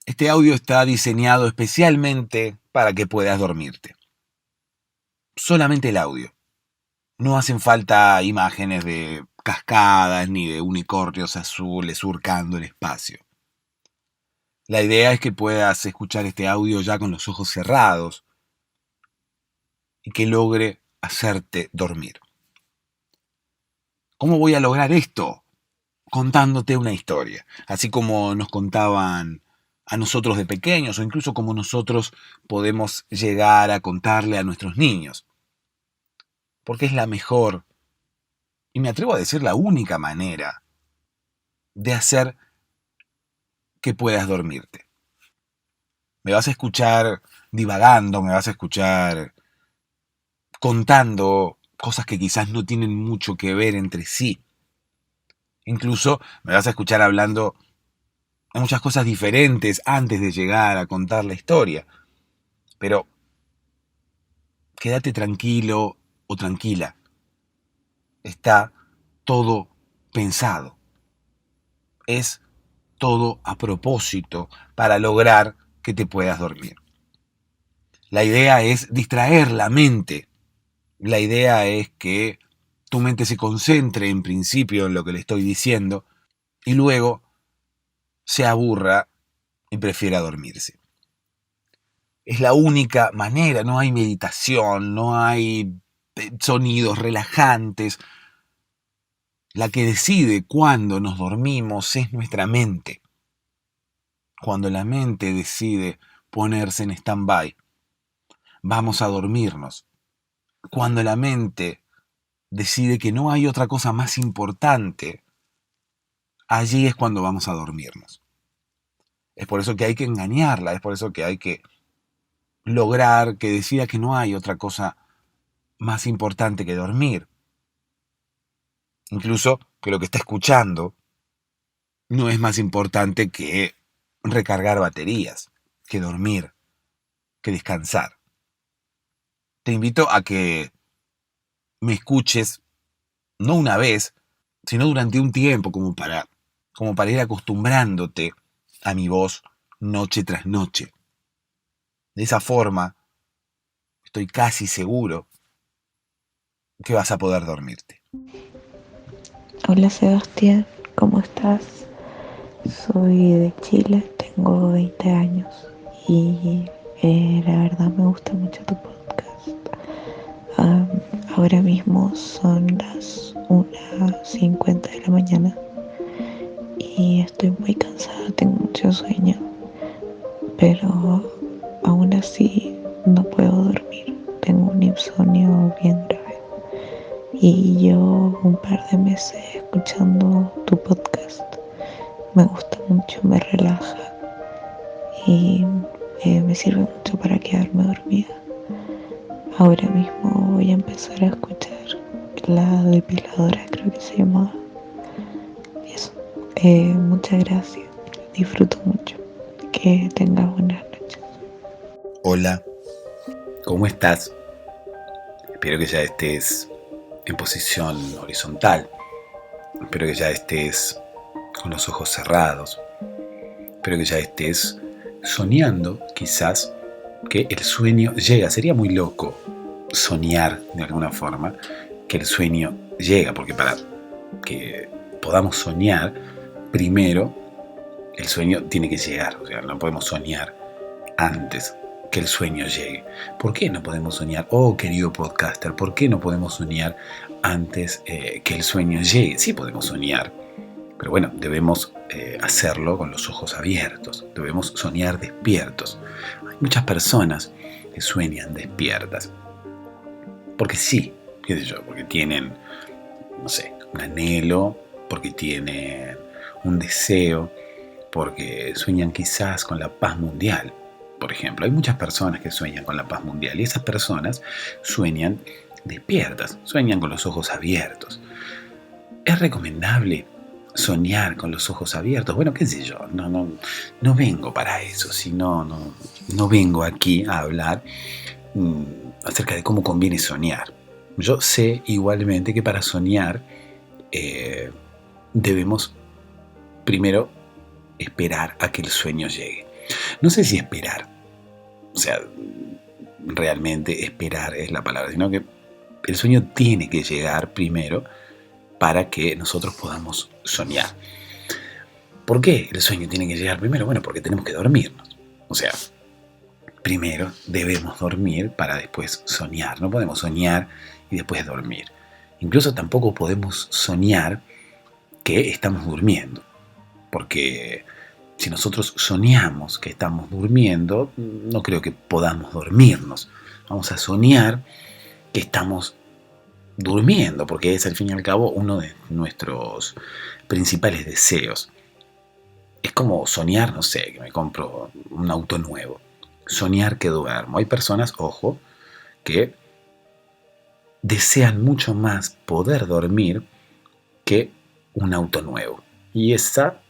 Este audio está diseñado especialmente para que puedas dormirte. Solamente el audio. No hacen falta imágenes de cascadas ni de unicornios azules surcando el espacio. La idea es que puedas escuchar este audio ya con los ojos cerrados y que logre hacerte dormir. ¿Cómo voy a lograr esto? Contándote una historia, así como nos contaban a nosotros de pequeños o incluso como nosotros podemos llegar a contarle a nuestros niños. Porque es la mejor, y me atrevo a decir la única manera de hacer que puedas dormirte. Me vas a escuchar divagando, me vas a escuchar contando cosas que quizás no tienen mucho que ver entre sí. Incluso me vas a escuchar hablando de muchas cosas diferentes antes de llegar a contar la historia. Pero quédate tranquilo o tranquila. Está todo pensado. Es todo a propósito para lograr que te puedas dormir. La idea es distraer la mente. La idea es que tu mente se concentre en principio en lo que le estoy diciendo y luego se aburra y prefiera dormirse. Es la única manera, no hay meditación, no hay sonidos relajantes. La que decide cuándo nos dormimos es nuestra mente. Cuando la mente decide ponerse en stand-by, vamos a dormirnos. Cuando la mente decide que no hay otra cosa más importante, allí es cuando vamos a dormirnos. Es por eso que hay que engañarla, es por eso que hay que lograr que decida que no hay otra cosa más importante que dormir. Incluso que lo que está escuchando no es más importante que recargar baterías, que dormir, que descansar. Te invito a que me escuches no una vez, sino durante un tiempo, como para ir acostumbrándote a mi voz noche tras noche. De esa forma, estoy casi seguro que vas a poder dormirte. Hola Sebastián, ¿cómo estás? Soy de Chile, tengo 20 años y la verdad me gusta mucho tu podcast. Ahora mismo son las 1:50 de la mañana y estoy muy cansada, tengo mucho sueño, pero aún así no puedo dormir, tengo un insomnio bien grave. Y llevo un par de meses escuchando tu podcast. Me gusta mucho, me relaja y me sirve mucho para quedarme dormida. Ahora mismo voy a empezar a escuchar la depiladora, creo que se llamaba. Eso. Muchas gracias. Disfruto mucho. Que tengas buenas noches. Hola, ¿cómo estás? Espero que ya estés en posición horizontal. Espero que ya estés con los ojos cerrados. Espero que ya estés soñando, quizás, que el sueño llega. Sería muy loco soñar de alguna forma que el sueño llega, porque para que podamos soñar, primero el sueño tiene que llegar. O sea, no podemos soñar antes que el sueño llegue. ¿Por qué no podemos soñar? Oh, querido podcaster, ¿por qué no podemos soñar antes que el sueño llegue? Sí podemos soñar, pero bueno, debemos hacerlo con los ojos abiertos. Debemos soñar despiertos. Hay muchas personas que sueñan despiertas. Porque sí, qué sé yo, porque tienen, no sé, un anhelo, porque tienen un deseo, porque sueñan quizás con la paz mundial. Por ejemplo, hay muchas personas que sueñan con la paz mundial y esas personas sueñan despiertas, sueñan con los ojos abiertos. ¿Es recomendable soñar con los ojos abiertos? Bueno, qué sé yo, no vengo para eso, no vengo aquí a hablar acerca de cómo conviene soñar. Yo sé igualmente que para soñar debemos primero esperar a que el sueño llegue. No sé si esperar, o sea, realmente esperar es la palabra, sino que el sueño tiene que llegar primero para que nosotros podamos soñar. ¿Por qué el sueño tiene que llegar primero? Bueno, porque tenemos que dormirnos. O sea, primero debemos dormir para después soñar. No podemos soñar y después dormir. Incluso tampoco podemos soñar que estamos durmiendo. Porque si nosotros soñamos que estamos durmiendo, no creo que podamos dormirnos. Vamos a soñar que estamos durmiendo, porque es al fin y al cabo uno de nuestros principales deseos. Es como soñar, no sé, que me compro un auto nuevo. Soñar que duermo. Hay personas, ojo, que desean mucho más poder dormir que un auto nuevo. Y esa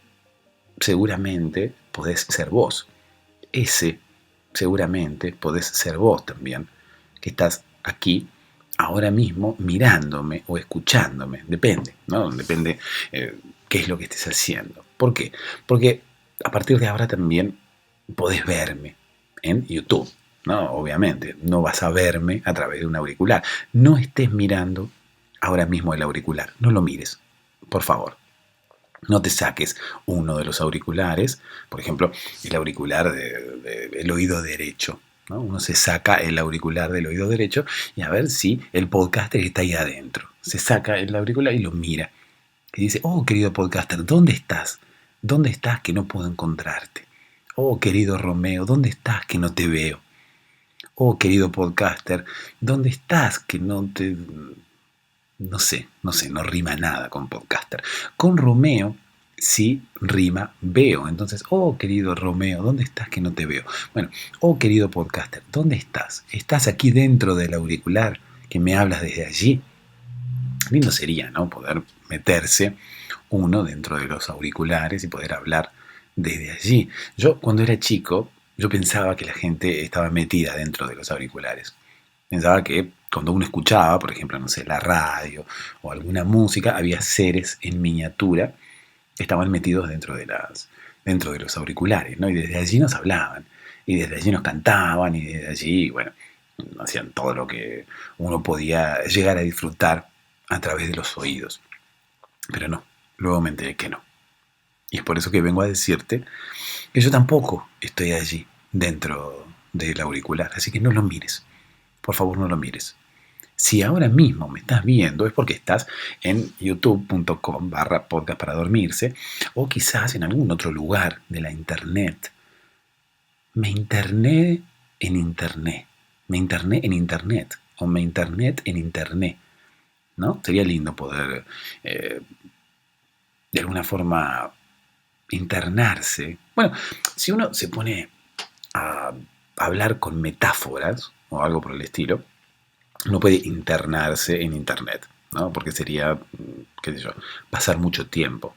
seguramente podés ser vos. Ese seguramente podés ser vos también, que estás aquí ahora mismo mirándome o escuchándome. Depende, ¿no? Depende qué es lo que estés haciendo. ¿Por qué? Porque a partir de ahora también podés verme en YouTube, ¿no? Obviamente, no vas a verme a través de un auricular. No estés mirando ahora mismo el auricular, no lo mires, por favor. No te saques uno de los auriculares, por ejemplo, el auricular del oído derecho, ¿no? Uno se saca el auricular del oído derecho y a ver si el podcaster está ahí adentro. Se saca el auricular y lo mira. Y dice, oh, querido podcaster, ¿dónde estás? ¿Dónde estás que no puedo encontrarte? Oh, querido Romeo, ¿dónde estás que no te veo? Oh, querido podcaster, ¿dónde estás que no te... No sé, no rima nada con podcaster. Con Romeo sí rima veo. Entonces, oh, querido Romeo, ¿dónde estás que no te veo? Bueno, oh, querido podcaster, ¿dónde estás? ¿Estás aquí dentro del auricular que me hablas desde allí? Lindo sería, ¿no? Poder meterse uno dentro de los auriculares y poder hablar desde allí. Yo, cuando era chico, yo pensaba que la gente estaba metida dentro de los auriculares. Pensaba que cuando uno escuchaba, por ejemplo, no sé, la radio o alguna música, había seres en miniatura que estaban metidos dentro de los auriculares, ¿no? Y desde allí nos hablaban, y desde allí nos cantaban, y desde allí, bueno, hacían todo lo que uno podía llegar a disfrutar a través de los oídos. Pero no, luego me enteré que no. Y es por eso que vengo a decirte que yo tampoco estoy allí dentro del auricular, así que no lo mires. Por favor, no lo mires. Si ahora mismo me estás viendo es porque estás en youtube.com/podcast para dormirse o quizás en algún otro lugar de la internet. Me interné en internet. Me interné en internet o me internet en internet. ¿No? Sería lindo poder de alguna forma internarse. Bueno, si uno se pone a hablar con metáforas o algo por el estilo, no puede internarse en internet, ¿no? Porque sería, qué sé yo, pasar mucho tiempo,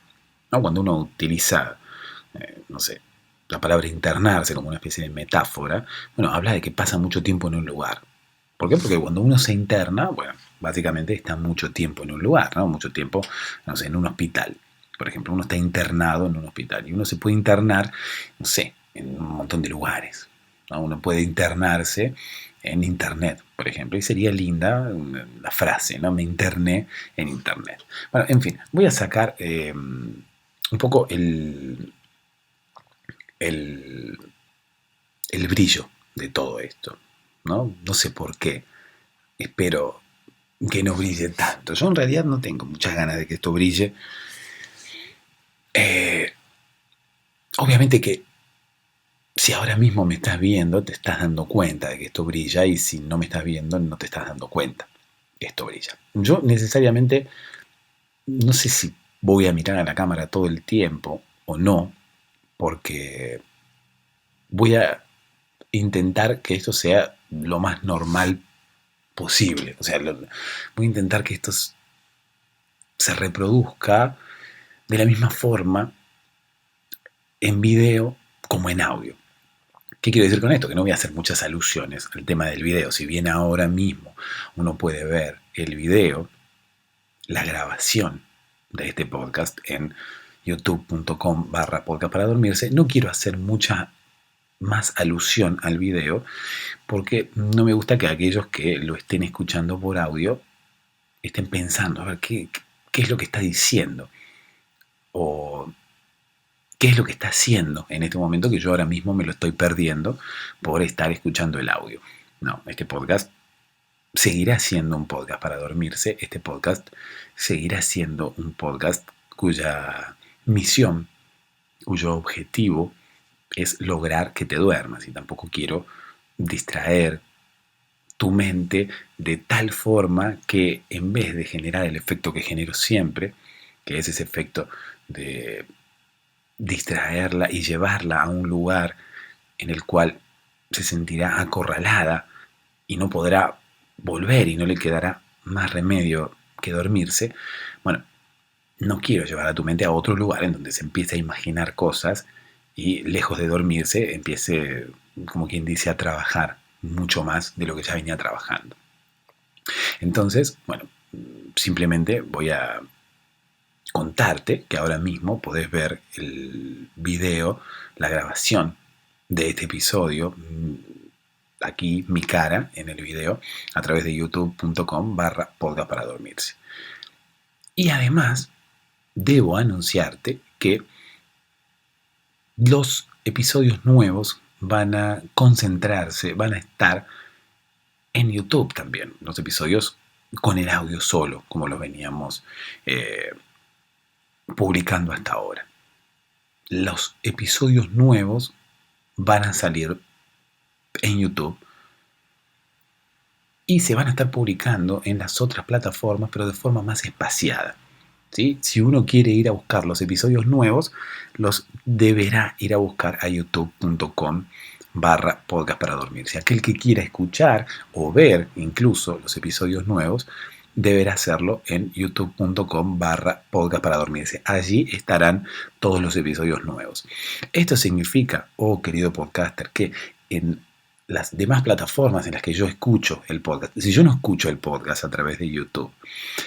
¿no? Cuando uno utiliza, no sé, la palabra internarse como una especie de metáfora, bueno, habla de que pasa mucho tiempo en un lugar. ¿Por qué? Porque cuando uno se interna, bueno, básicamente está mucho tiempo en un lugar, ¿no? Mucho tiempo, no sé, en un hospital. Por ejemplo, uno está internado en un hospital y uno se puede internar, no sé, en un montón de lugares, ¿no? Uno puede internarse en internet, por ejemplo, y sería linda la frase, ¿no? Me interné en internet. Bueno, en fin, voy a sacar un poco el, el brillo de todo esto, ¿no? No sé por qué, espero que no brille tanto. Yo en realidad no tengo muchas ganas de que esto brille. Obviamente que si ahora mismo me estás viendo, te estás dando cuenta de que esto brilla, y si no me estás viendo, no te estás dando cuenta que esto brilla. Yo necesariamente no sé si voy a mirar a la cámara todo el tiempo o no, porque voy a intentar que esto sea lo más normal posible. O sea, voy a intentar que esto se reproduzca de la misma forma en video como en audio. ¿Qué quiero decir con esto? Que no voy a hacer muchas alusiones al tema del video. Si bien ahora mismo uno puede ver el video, la grabación de este podcast en youtube.com/podcast para dormirse, no quiero hacer mucha más alusión al video, porque no me gusta que aquellos que lo estén escuchando por audio estén pensando, a ver, ¿qué es lo que está diciendo? O qué es lo que está haciendo en este momento que yo ahora mismo me lo estoy perdiendo por estar escuchando el audio. No, este podcast seguirá siendo un podcast para dormirse. Este podcast seguirá siendo un podcast cuya misión, cuyo objetivo es lograr que te duermas. Y tampoco quiero distraer tu mente de tal forma que en vez de generar el efecto que genero siempre, que es ese efecto de distraerla y llevarla a un lugar en el cual se sentirá acorralada y no podrá volver y no le quedará más remedio que dormirse, bueno, no quiero llevar a tu mente a otro lugar en donde se empiece a imaginar cosas y lejos de dormirse empiece, como quien dice, a trabajar mucho más de lo que ya venía trabajando. Entonces, bueno, simplemente voy a contarte que ahora mismo podés ver el video, la grabación de este episodio, aquí mi cara en el video, a través de youtube.com/podcast para dormirse. Y además, debo anunciarte que los episodios nuevos van a concentrarse, van a estar en YouTube también. Los episodios con el audio solo, como los veníamos publicando hasta ahora. Los episodios nuevos van a salir en YouTube y se van a estar publicando en las otras plataformas, pero de forma más espaciada. ¿Sí? Si uno quiere ir a buscar los episodios nuevos, los deberá ir a buscar a youtube.com/podcast para dormirse. Aquel que quiera escuchar o ver incluso los episodios nuevos, deberá hacerlo en youtube.com/podcast para dormirse. Allí estarán todos los episodios nuevos. Esto significa, oh querido podcaster, que en las demás plataformas en las que yo escucho el podcast, si yo no escucho el podcast a través de YouTube,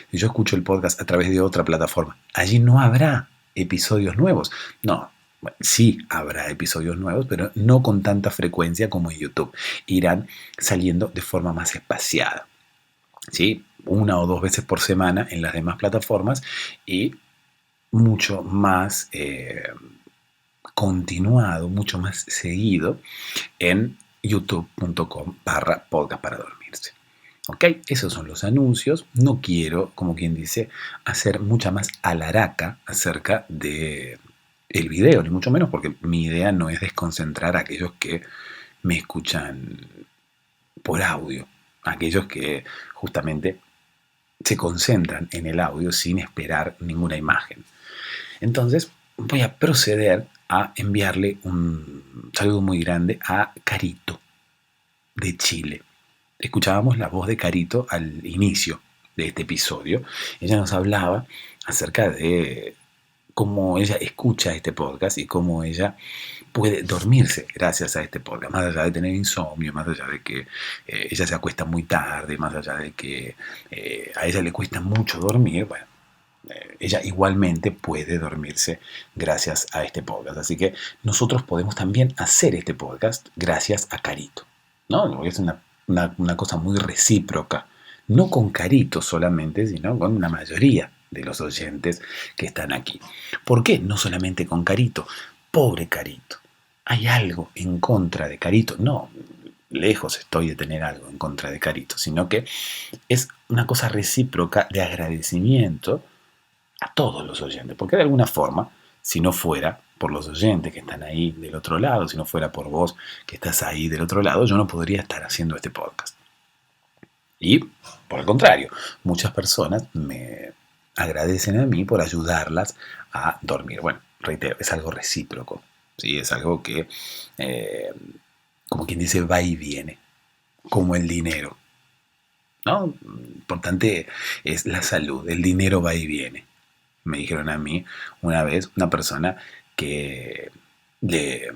si yo escucho el podcast a través de otra plataforma, allí no habrá episodios nuevos. No, bueno, sí habrá episodios nuevos, pero no con tanta frecuencia como en YouTube. Irán saliendo de forma más espaciada. ¿Sí? 1 o 2 veces por semana en las demás plataformas y mucho más continuado, mucho más seguido en youtube.com/podcast para dormirse. ¿Ok? Esos son los anuncios. No quiero, como quien dice, hacer mucha más alaraca acerca de el video, ni mucho menos, porque mi idea no es desconcentrar a aquellos que me escuchan por audio, aquellos que justamente se concentran en el audio sin esperar ninguna imagen. Entonces voy a proceder a enviarle un saludo muy grande a Carito de Chile. Escuchábamos la voz de Carito al inicio de este episodio. Ella nos hablaba acerca de cómo ella escucha este podcast y cómo ella puede dormirse gracias a este podcast, más allá de tener insomnio, más allá de que ella se acuesta muy tarde, más allá de que a ella le cuesta mucho dormir, bueno, ella igualmente puede dormirse gracias a este podcast. Así que nosotros podemos también hacer este podcast gracias a Carito, ¿no? Es una cosa muy recíproca, no con Carito solamente, sino con la mayoría de los oyentes que están aquí. ¿Por qué? No solamente con Carito. Pobre Carito. ¿Hay algo en contra de Carito? No, lejos estoy de tener algo en contra de Carito, sino que es una cosa recíproca de agradecimiento a todos los oyentes, porque de alguna forma, si no fuera por los oyentes que están ahí del otro lado, si no fuera por vos que estás ahí del otro lado, yo no podría estar haciendo este podcast. Y, por el contrario, muchas personas me agradecen a mí por ayudarlas a dormir. Bueno, reitero, es algo recíproco, ¿sí? Es algo que, como quien dice, va y viene, como el dinero, ¿no? Importante es la salud, el dinero va y viene. Me dijeron a mí una vez una persona que le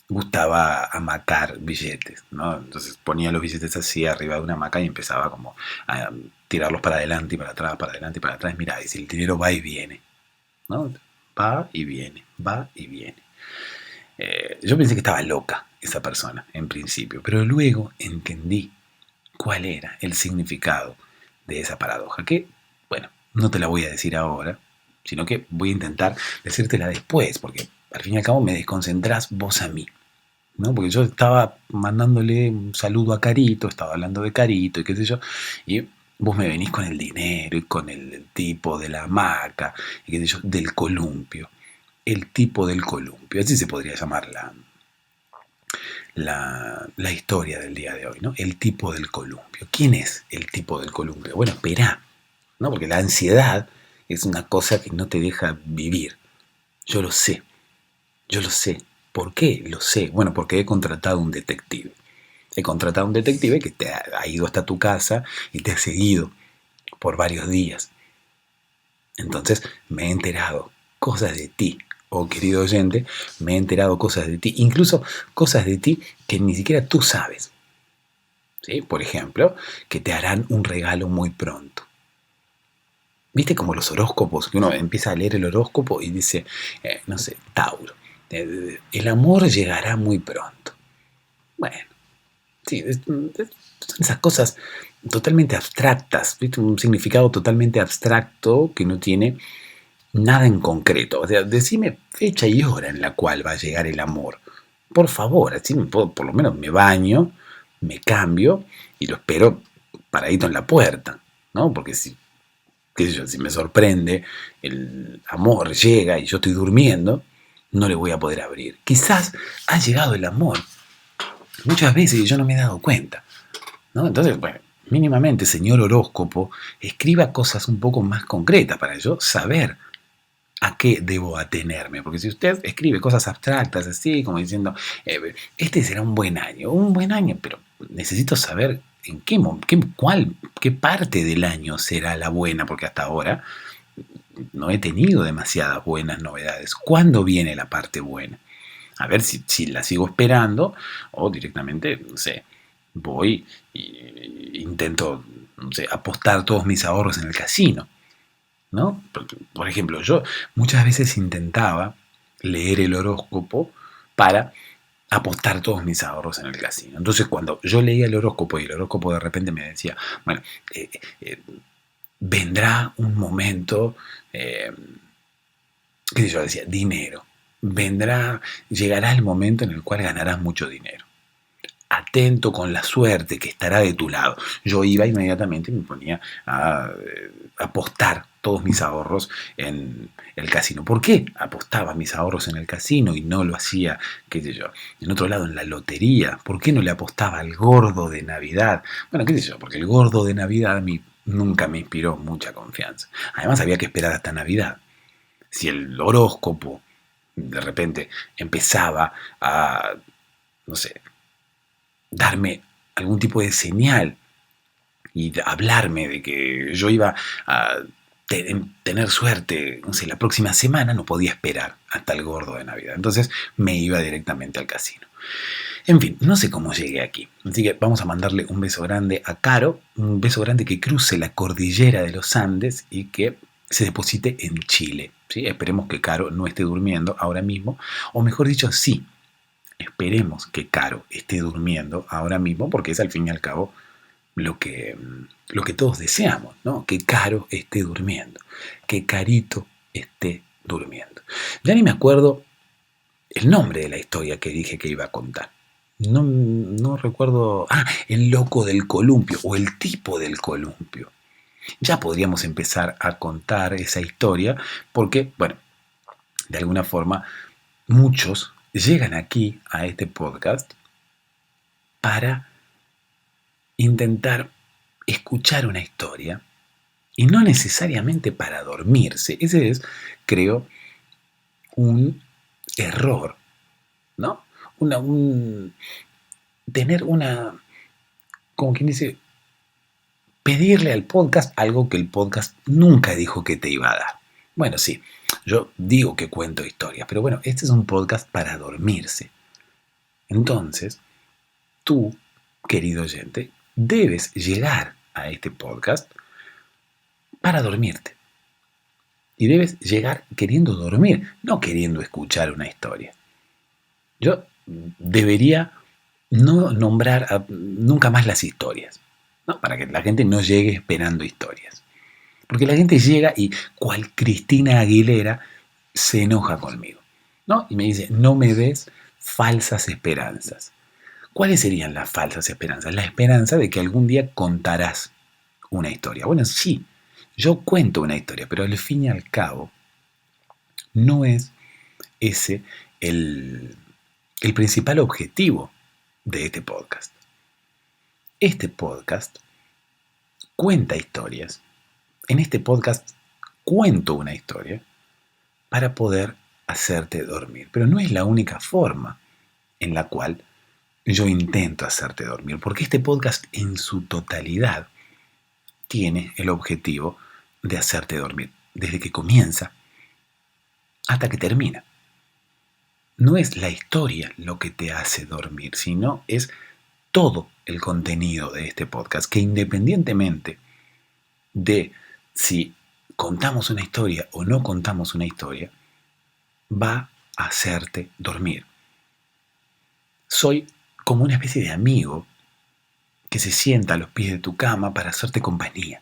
gustaba amacar billetes, ¿no? Entonces ponía los billetes así arriba de una hamaca y empezaba como a tirarlos para adelante y para atrás, para adelante y para atrás. Mira, y si el dinero va y viene, ¿no? Va y viene, va y viene. Yo pensé que estaba loca esa persona en principio, pero luego entendí cuál era el significado de esa paradoja, que, bueno, no te la voy a decir ahora, sino que voy a intentar decírtela después, porque al fin y al cabo me desconcentrás vos a mí, ¿no? Porque yo estaba mandándole un saludo a Carito, estaba hablando de Carito y qué sé yo, y vos me venís con el dinero y con el tipo de la hamaca y qué sé yo, del columpio. El tipo del columpio, así se podría llamar la historia del día de hoy, ¿no? El tipo del columpio. ¿Quién es el tipo del columpio? Bueno, esperá, ¿no? Porque la ansiedad es una cosa que no te deja vivir. Yo lo sé, yo lo sé. ¿Por qué lo sé? Bueno, porque he contratado un detective. He contratado un detective que te ha ido hasta tu casa y te ha seguido por varios días. Entonces me he enterado cosas de ti, oh querido oyente, me he enterado cosas de ti, incluso cosas de ti que ni siquiera tú sabes. ¿Sí? Por ejemplo, que te harán un regalo muy pronto. ¿Viste como los horóscopos? Que uno empieza a leer el horóscopo y dice, no sé, Tauro, el amor llegará muy pronto. Bueno, sí, son esas cosas totalmente abstractas, ¿viste? Un significado totalmente abstracto que no tiene nada en concreto. O sea, decime fecha y hora en la cual va a llegar el amor. Por favor, así me puedo, por lo menos me baño, me cambio y lo espero paradito en la puerta, ¿no? Porque si, qué sé yo, si me sorprende, el amor llega y yo estoy durmiendo, no le voy a poder abrir. Quizás ha llegado el amor muchas veces y yo no me he dado cuenta, ¿no? Entonces, bueno, mínimamente, señor horóscopo, escriba cosas un poco más concretas para yo saber a qué debo atenerme. Porque si usted escribe cosas abstractas así, como diciendo, este será un buen año, pero necesito saber en qué parte del año será la buena, porque hasta ahora no he tenido demasiadas buenas novedades. ¿Cuándo viene la parte buena? A ver si la sigo esperando o directamente, no sé, voy e intento, no sé, apostar todos mis ahorros en el casino, ¿no? Por ejemplo, yo muchas veces intentaba leer el horóscopo para apostar todos mis ahorros en el casino. Entonces, cuando yo leía el horóscopo y el horóscopo de repente me decía, bueno, vendrá un momento, qué sé yo, decía, dinero. Llegará el momento en el cual ganarás mucho dinero. Atento con la suerte que estará de tu lado. Yo iba inmediatamente y me ponía a apostar todos mis ahorros en el casino. ¿Por qué apostaba mis ahorros en el casino y no lo hacía, qué sé yo, en otro lado, en la lotería? ¿Por qué no le apostaba al gordo de Navidad? Bueno, qué sé yo, porque el gordo de Navidad a mí nunca me inspiró mucha confianza. Además había que esperar hasta Navidad. Si el horóscopo de repente empezaba a, no sé, darme algún tipo de señal y hablarme de que yo iba a tener suerte, no sé, la próxima semana, no podía esperar hasta el gordo de Navidad. Entonces me iba directamente al casino. En fin, no sé cómo llegué aquí. Así que vamos a mandarle un beso grande a Caro, un beso grande que cruce la cordillera de los Andes y que se deposite en Chile. ¿Sí? Esperemos que Caro no esté durmiendo ahora mismo, o mejor dicho, sí, esperemos que Caro esté durmiendo ahora mismo, porque es al fin y al cabo lo que todos deseamos, ¿no? Que Caro esté durmiendo, que Carito esté durmiendo. Ya ni me acuerdo el nombre de la historia que dije que iba a contar. No recuerdo. Ah, el loco del columpio o el tipo del columpio. Ya podríamos empezar a contar esa historia porque, bueno, de alguna forma muchos llegan aquí a este podcast para intentar escuchar una historia y no necesariamente para dormirse. Ese es, creo, un error, ¿no? Tener una, como quien dice, pedirle al podcast algo que el podcast nunca dijo que te iba a dar. Bueno, sí, yo digo que cuento historias, pero bueno, este es un podcast para dormirse. Entonces, tú, querido oyente, debes llegar a este podcast para dormirte. Y debes llegar queriendo dormir, no queriendo escuchar una historia. Yo debería no nombrar nunca más las historias, ¿no? Para que la gente no llegue esperando historias. Porque la gente llega y, cual Cristina Aguilera, se enoja conmigo, ¿no? Y me dice, no me des falsas esperanzas. ¿Cuáles serían las falsas esperanzas? La esperanza de que algún día contarás una historia. Bueno, sí, yo cuento una historia, pero al fin y al cabo no es ese el principal objetivo de este podcast. Este podcast cuenta historias. En este podcast cuento una historia para poder hacerte dormir. Pero no es la única forma en la cual yo intento hacerte dormir, porque este podcast en su totalidad tiene el objetivo de hacerte dormir, desde que comienza hasta que termina. No es la historia lo que te hace dormir, sino es todo el contenido de este podcast, que independientemente de si contamos una historia o no contamos una historia, va a hacerte dormir. Soy como una especie de amigo que se sienta a los pies de tu cama para hacerte compañía.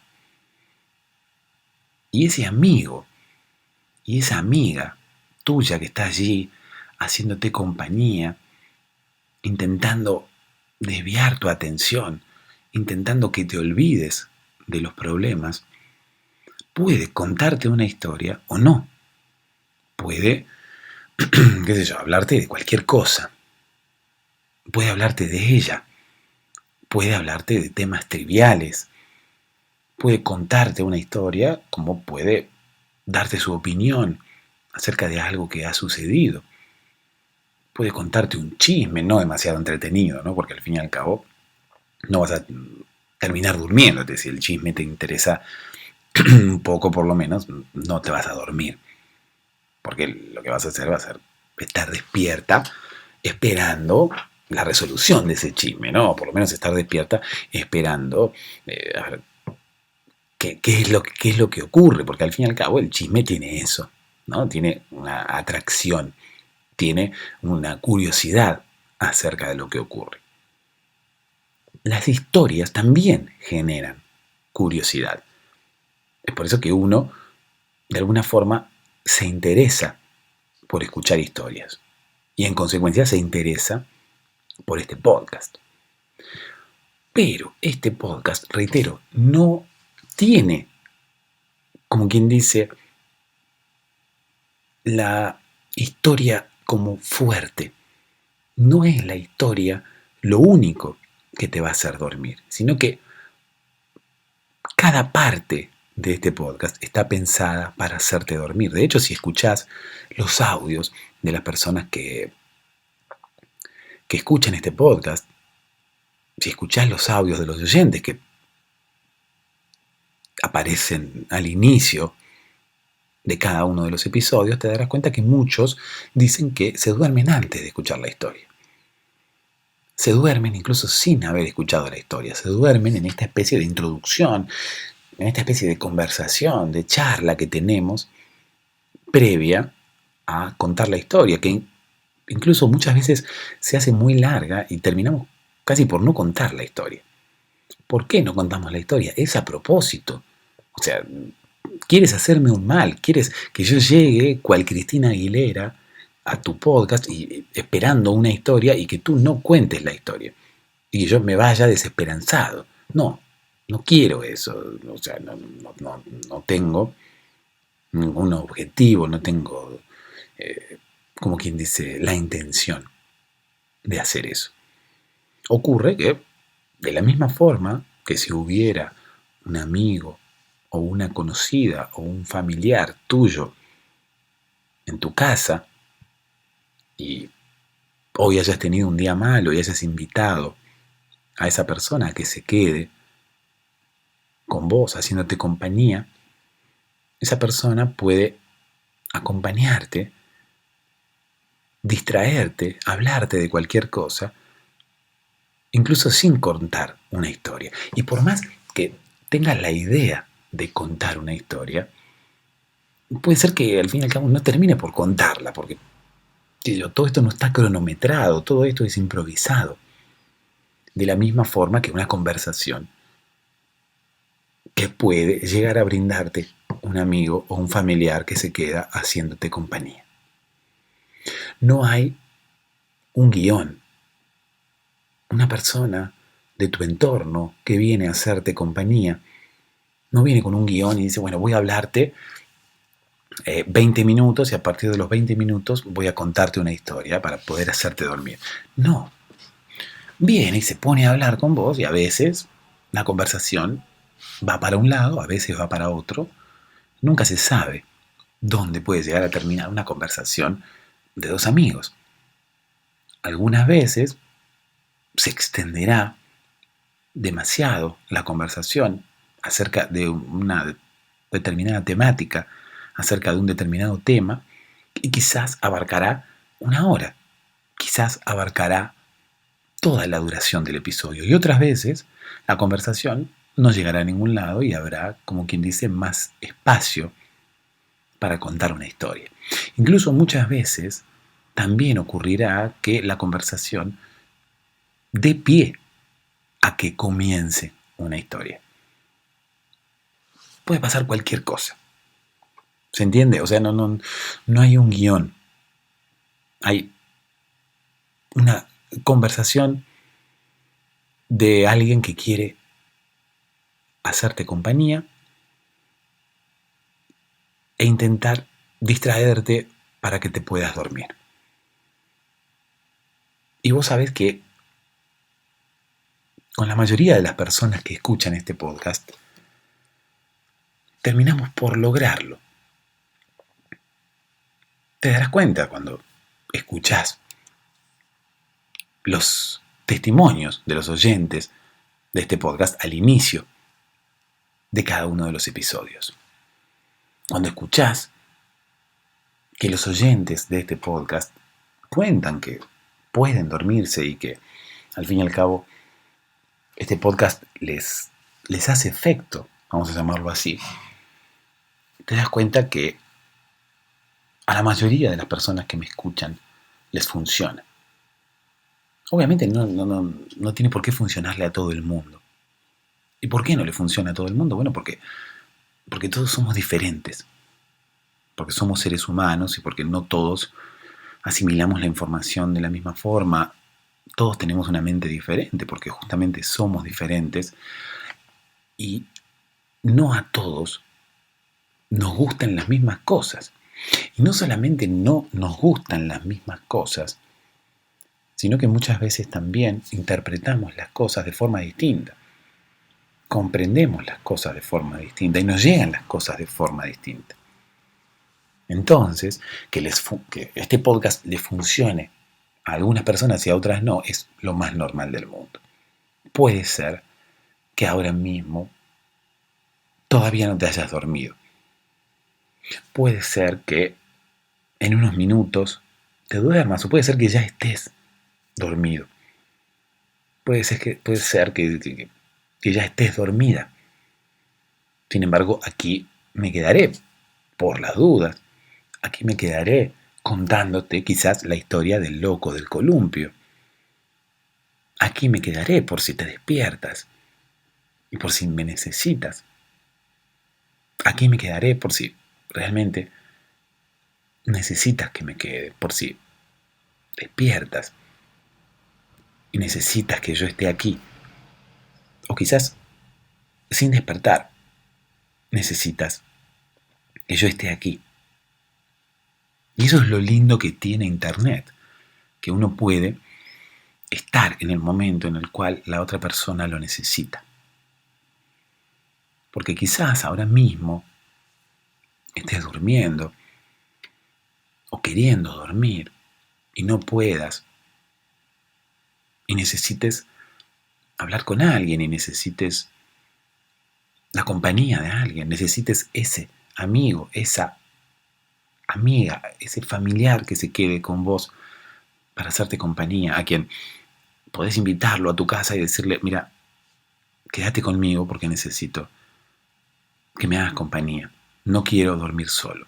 Y ese amigo y esa amiga tuya que está allí haciéndote compañía, intentando desviar tu atención, intentando que te olvides de los problemas, puede contarte una historia o no. Puede, qué sé yo, hablarte de cualquier cosa. Puede hablarte de ella. Puede hablarte de temas triviales. Puede contarte una historia como puede darte su opinión acerca de algo que ha sucedido. Puede contarte un chisme, no demasiado entretenido, ¿no? Porque al fin y al cabo no vas a terminar durmiéndote. Si el chisme te interesa un poco, por lo menos, no te vas a dormir. Porque lo que vas a hacer va a ser estar despierta esperando la resolución de ese chisme, ¿no? Por lo menos estar despierta esperando a ver, qué es lo que ocurre, porque al fin y al cabo el chisme tiene eso, ¿no? Tiene una atracción, tiene una curiosidad acerca de lo que ocurre. Las historias también generan curiosidad. Es por eso que uno, de alguna forma, se interesa por escuchar historias. Y en consecuencia se interesa por este podcast. Pero este podcast, reitero, no tiene, como quien dice, la historia como fuerte. No es la historia lo único que te va a hacer dormir, sino que cada parte de este podcast está pensada para hacerte dormir. De hecho, si escuchás los audios de las personas que escuchan este podcast, si escuchás los audios de los oyentes que aparecen al inicio de cada uno de los episodios, te darás cuenta que muchos dicen que se duermen antes de escuchar la historia. Se duermen incluso sin haber escuchado la historia. Se duermen en esta especie de introducción, en esta especie de conversación, de charla que tenemos previa a contar la historia, que incluso muchas veces se hace muy larga y terminamos casi por no contar la historia. ¿Por qué no contamos la historia? Es a propósito. O sea, quieres hacerme un mal, quieres que yo llegue, cual Cristina Aguilera, a tu podcast y esperando una historia y que tú no cuentes la historia. Y que yo me vaya desesperanzado. No, no quiero eso. O sea, no tengo ningún objetivo, no tengo, como quien dice, la intención de hacer eso. Ocurre que, de la misma forma que si hubiera un amigo o una conocida o un familiar tuyo en tu casa y hoy hayas tenido un día malo y hayas invitado a esa persona a que se quede con vos, haciéndote compañía, esa persona puede acompañarte, distraerte, hablarte de cualquier cosa, incluso sin contar una historia. Y por más que tengas la idea de contar una historia, puede ser que al fin y al cabo no termine por contarla, porque todo esto no está cronometrado, todo esto es improvisado. de la misma forma que una conversación que puede llegar a brindarte un amigo o un familiar que se queda haciéndote compañía. No hay un guión. Una persona de tu entorno que viene a hacerte compañía no viene con un guión y dice, bueno, voy a hablarte 20 minutos y a partir de los 20 minutos voy a contarte una historia para poder hacerte dormir. No. Viene y se pone a hablar con vos y a veces la conversación va para un lado, a veces va para otro. Nunca se sabe dónde puede llegar a terminar una conversación de dos amigos. Algunas veces se extenderá demasiado la conversación acerca de una determinada temática, acerca de un determinado tema, y quizás abarcará una hora, quizás abarcará toda la duración del episodio. Y otras veces la conversación no llegará a ningún lado y habrá, como quien dice, más espacio para contar una historia. Incluso muchas veces también ocurrirá que la conversación dé pie a que comience una historia. Puede pasar cualquier cosa. ¿Se entiende? O sea, no hay un guión. Hay una conversación de alguien que quiere hacerte compañía e intentar distraerte para que te puedas dormir. Y vos sabés que con la mayoría de las personas que escuchan este podcast, terminamos por lograrlo. Te darás cuenta cuando escuchás los testimonios de los oyentes de este podcast al inicio de cada uno de los episodios. Cuando escuchás que los oyentes de este podcast cuentan que pueden dormirse y que al fin y al cabo este podcast les hace efecto, vamos a llamarlo así, te das cuenta que a la mayoría de las personas que me escuchan les funciona. Obviamente no tiene por qué funcionarle a todo el mundo. ¿Y por qué no le funciona a todo el mundo? Bueno, porque todos somos diferentes, porque somos seres humanos y porque no todos asimilamos la información de la misma forma. Todos tenemos una mente diferente porque justamente somos diferentes y no a todos nos gustan las mismas cosas. Y no solamente no nos gustan las mismas cosas, sino que muchas veces también interpretamos las cosas de forma distinta. Comprendemos las cosas de forma distinta y nos llegan las cosas de forma distinta. Entonces, que este podcast le funcione a algunas personas y a otras no, es lo más normal del mundo. Puede ser que ahora mismo todavía no te hayas dormido. Puede ser que en unos minutos te duermas o puede ser que ya estés dormido. Puede ser que ya estés dormida. Sin embargo, aquí me quedaré por las dudas. Aquí me quedaré contándote quizás la historia del loco del columpio. Aquí me quedaré por si te despiertas y por si me necesitas. Aquí me quedaré por si realmente necesitas que me quede, por si despiertas y necesitas que yo esté aquí. O quizás sin despertar necesitas que yo esté aquí. Y eso es lo lindo que tiene Internet, que uno puede estar en el momento en el cual la otra persona lo necesita. Porque quizás ahora mismo estés durmiendo o queriendo dormir y no puedas y necesites hablar con alguien y necesites la compañía de alguien, necesites ese amigo, esa amiga, ese familiar que se quede con vos para hacerte compañía, a quien podés invitarlo a tu casa y decirle, mira, quédate conmigo porque necesito que me hagas compañía. No quiero dormir solo.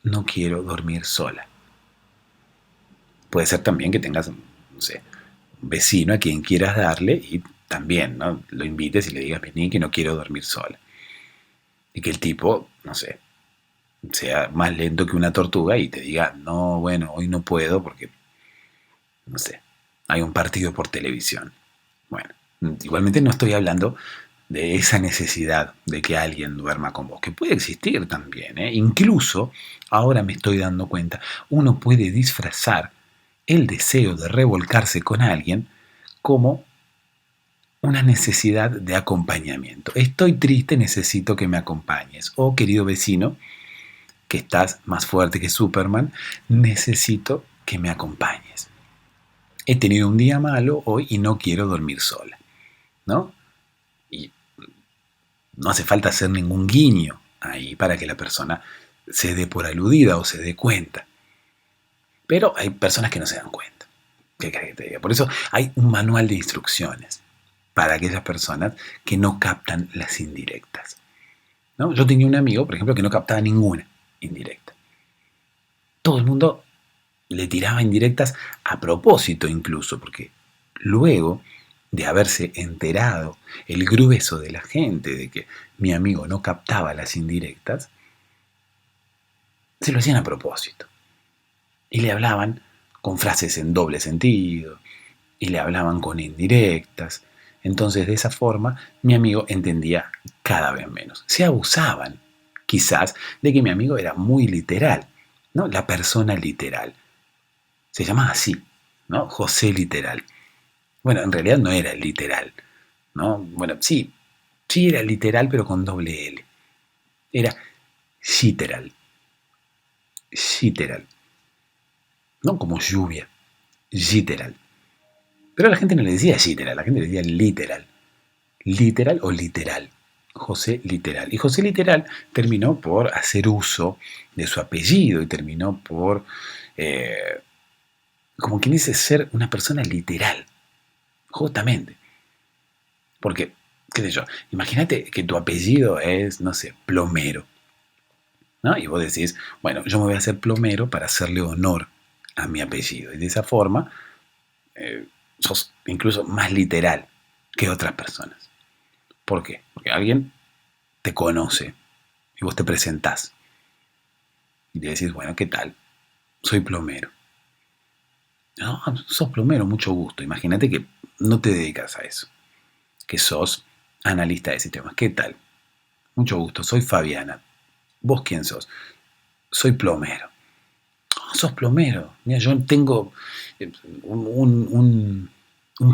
No quiero dormir sola. Puede ser también que tengas, no sé, vecino a quien quieras darle y también, ¿no? Lo invites y le digas, vení que no quiero dormir sola. Y que el tipo, no sé, sea más lento que una tortuga y te diga, no, bueno, hoy no puedo porque, no sé, hay un partido por televisión. Bueno, igualmente no estoy hablando de esa necesidad de que alguien duerma con vos, que puede existir también, ¿eh? Incluso, ahora me estoy dando cuenta, uno puede disfrazar el deseo de revolcarse con alguien como una necesidad de acompañamiento. Estoy triste, necesito que me acompañes. O querido vecino, que estás más fuerte que Superman, necesito que me acompañes. He tenido un día malo hoy y no quiero dormir sola, ¿no? Y no hace falta hacer ningún guiño ahí para que la persona se dé por aludida o se dé cuenta. Pero hay personas que no se dan cuenta. ¿Qué crees que te diga? Por eso hay un manual de instrucciones para aquellas personas que no captan las indirectas, ¿no? Yo tenía un amigo, por ejemplo, que no captaba ninguna indirecta. Todo el mundo le tiraba indirectas a propósito incluso, porque luego de haberse enterado el grueso de la gente de que mi amigo no captaba las indirectas, se lo hacían a propósito. Y le hablaban con frases en doble sentido, y le hablaban con indirectas. Entonces, de esa forma, mi amigo entendía cada vez menos. Se abusaban, quizás, de que mi amigo era muy literal, ¿no? La persona literal. Se llamaba así, ¿no? José Literal. Bueno, en realidad no era literal, ¿no? Bueno, sí, sí era literal, pero con doble L. Era literal. Literal. No como lluvia. Literal. Pero a la gente no le decía literal, la gente le decía literal. Literal o literal. José Literal. Y José Literal terminó por hacer uso de su apellido y terminó por, como quien dice, ser una persona literal. Justamente. Porque, qué sé yo, imagínate que tu apellido es, no sé, Plomero, ¿no? Y vos decís, bueno, yo me voy a hacer Plomero para hacerle honor a mi apellido. Y de esa forma, sos incluso más literal que otras personas. ¿Por qué? Porque alguien te conoce y vos te presentás y le decís, bueno, ¿qué tal? Soy plomero. No, sos plomero, mucho gusto. Imagínate que no te dedicas a eso, que sos analista de sistemas. ¿Qué tal? Mucho gusto, soy Fabiana. ¿Vos quién sos? Soy plomero. Oh, sos plomero. Mira, yo tengo un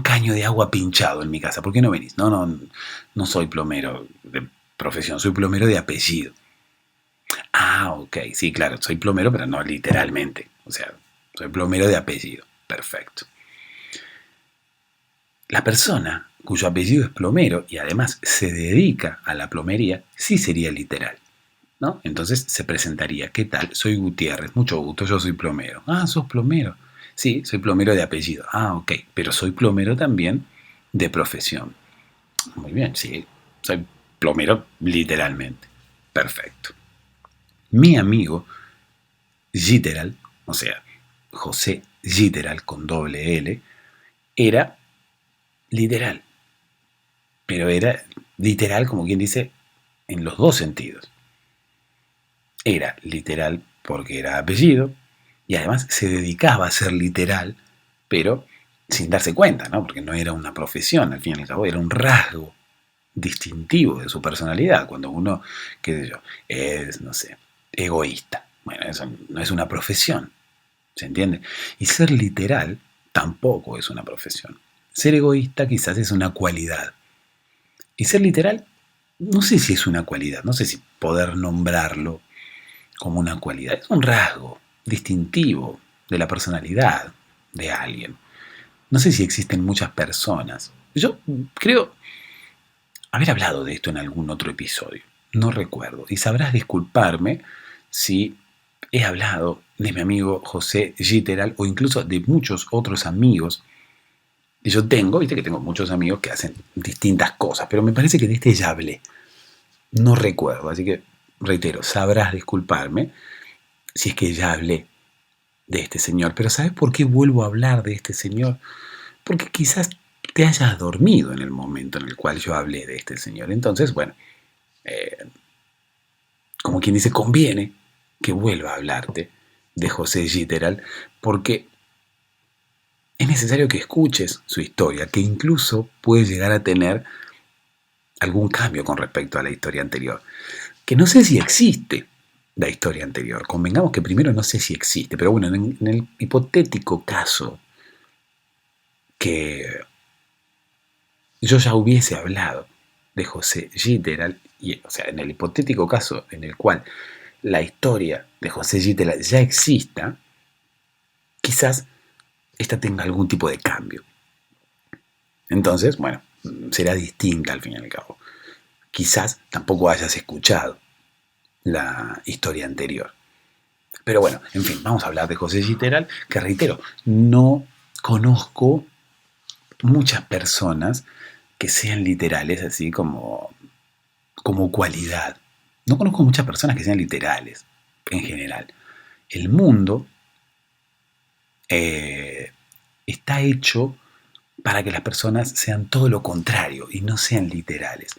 caño de agua pinchado en mi casa. ¿Por qué no venís? No soy plomero de profesión, soy plomero de apellido. Ah, ok, sí, claro, soy plomero, pero no literalmente. O sea, soy plomero de apellido. Perfecto. La persona cuyo apellido es plomero y además se dedica a la plomería, sí sería literal, ¿no? Entonces se presentaría, ¿qué tal? Soy Gutiérrez, mucho gusto, yo soy plomero. Ah, sos plomero. Sí, soy plomero de apellido. Ah, ok, pero soy plomero también de profesión. Muy bien, sí, soy plomero literalmente. Perfecto. Mi amigo Literal, o sea, José Literal con doble L, era literal, pero era literal como quien dice en los dos sentidos. Era literal porque era apellido y además se dedicaba a ser literal, pero sin darse cuenta, ¿no? Porque no era una profesión, al fin y al cabo era un rasgo distintivo de su personalidad. Cuando uno, qué sé yo, es, no sé, egoísta. Bueno, eso no es una profesión, ¿se entiende? Y ser literal tampoco es una profesión. Ser egoísta quizás es una cualidad. Y ser literal, no sé si es una cualidad, no sé si poder nombrarlo como una cualidad. Es un rasgo distintivo de la personalidad de alguien. No sé si existen muchas personas. Yo creo haber hablado de esto en algún otro episodio. No recuerdo. Y sabrás disculparme si he hablado de mi amigo José Literal o incluso de muchos otros amigos. Y yo viste que tengo muchos amigos que hacen distintas cosas, pero me parece que de este ya hablé. No recuerdo, así que reitero, sabrás disculparme si es que ya hablé de este señor. Pero ¿sabes por qué vuelvo a hablar de este señor? porque quizás te hayas dormido en el momento en el cual yo hablé de este señor. Entonces, bueno, eh, como quien dice, conviene que vuelva a hablarte de José Giteral, porque es necesario que escuches su historia, que incluso puede llegar a tener algún cambio con respecto a la historia anterior. Que no sé si existe la historia anterior. Convengamos que primero no sé si existe, pero bueno, en el hipotético caso que yo ya hubiese hablado de José Giteral, y, o sea, en el hipotético caso en el cual la historia de José Giteral ya exista, quizás esta tenga algún tipo de cambio. Entonces, bueno, será distinta al fin y al cabo. Quizás tampoco hayas escuchado la historia anterior. Pero bueno, en fin, vamos a hablar de José Giteral, que reitero, no conozco muchas personas que sean literales así como cualidad. No conozco muchas personas que sean literales en general. El mundo está hecho para que las personas sean todo lo contrario y no sean literales.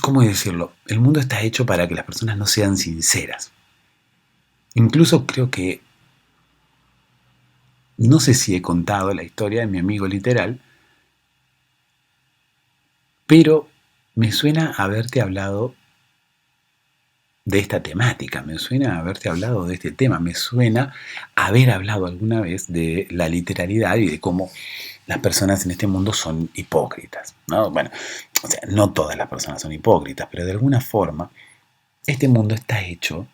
¿Cómo decirlo? El mundo está hecho para que las personas no sean sinceras. Incluso creo que, no sé si he contado la historia de mi amigo literal, pero me suena haberte hablado de esta temática, me suena haberte hablado de este tema, me suena haber hablado alguna vez de la literalidad y de cómo las personas en este mundo son hipócritas, ¿no? Bueno, o sea, no todas las personas son hipócritas, pero de alguna forma este mundo está hecho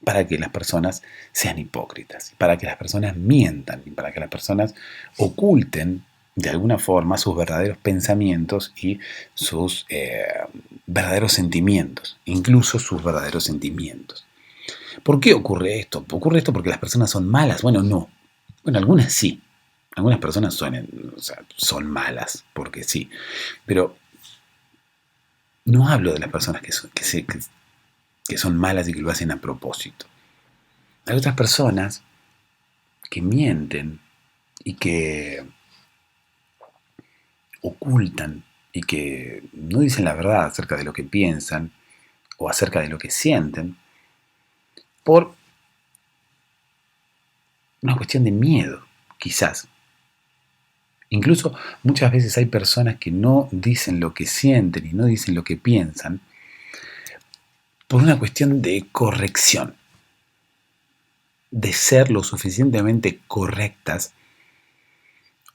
para que las personas sean hipócritas, para que las personas mientan y para que las personas oculten de alguna forma sus verdaderos pensamientos y sus verdaderos sentimientos, incluso sus verdaderos sentimientos. ¿Por qué ocurre esto? ¿Ocurre esto porque las personas son malas? Bueno, no. Bueno, algunas sí. Algunas personas son malas, porque sí. Pero no hablo de las personas que son malas y que lo hacen a propósito. Hay otras personas que mienten y que ocultan y que no dicen la verdad acerca de lo que piensan o acerca de lo que sienten por una cuestión de miedo, quizás. Incluso muchas veces hay personas que no dicen lo que sienten y no dicen lo que piensan por una cuestión de corrección, de ser lo suficientemente correctas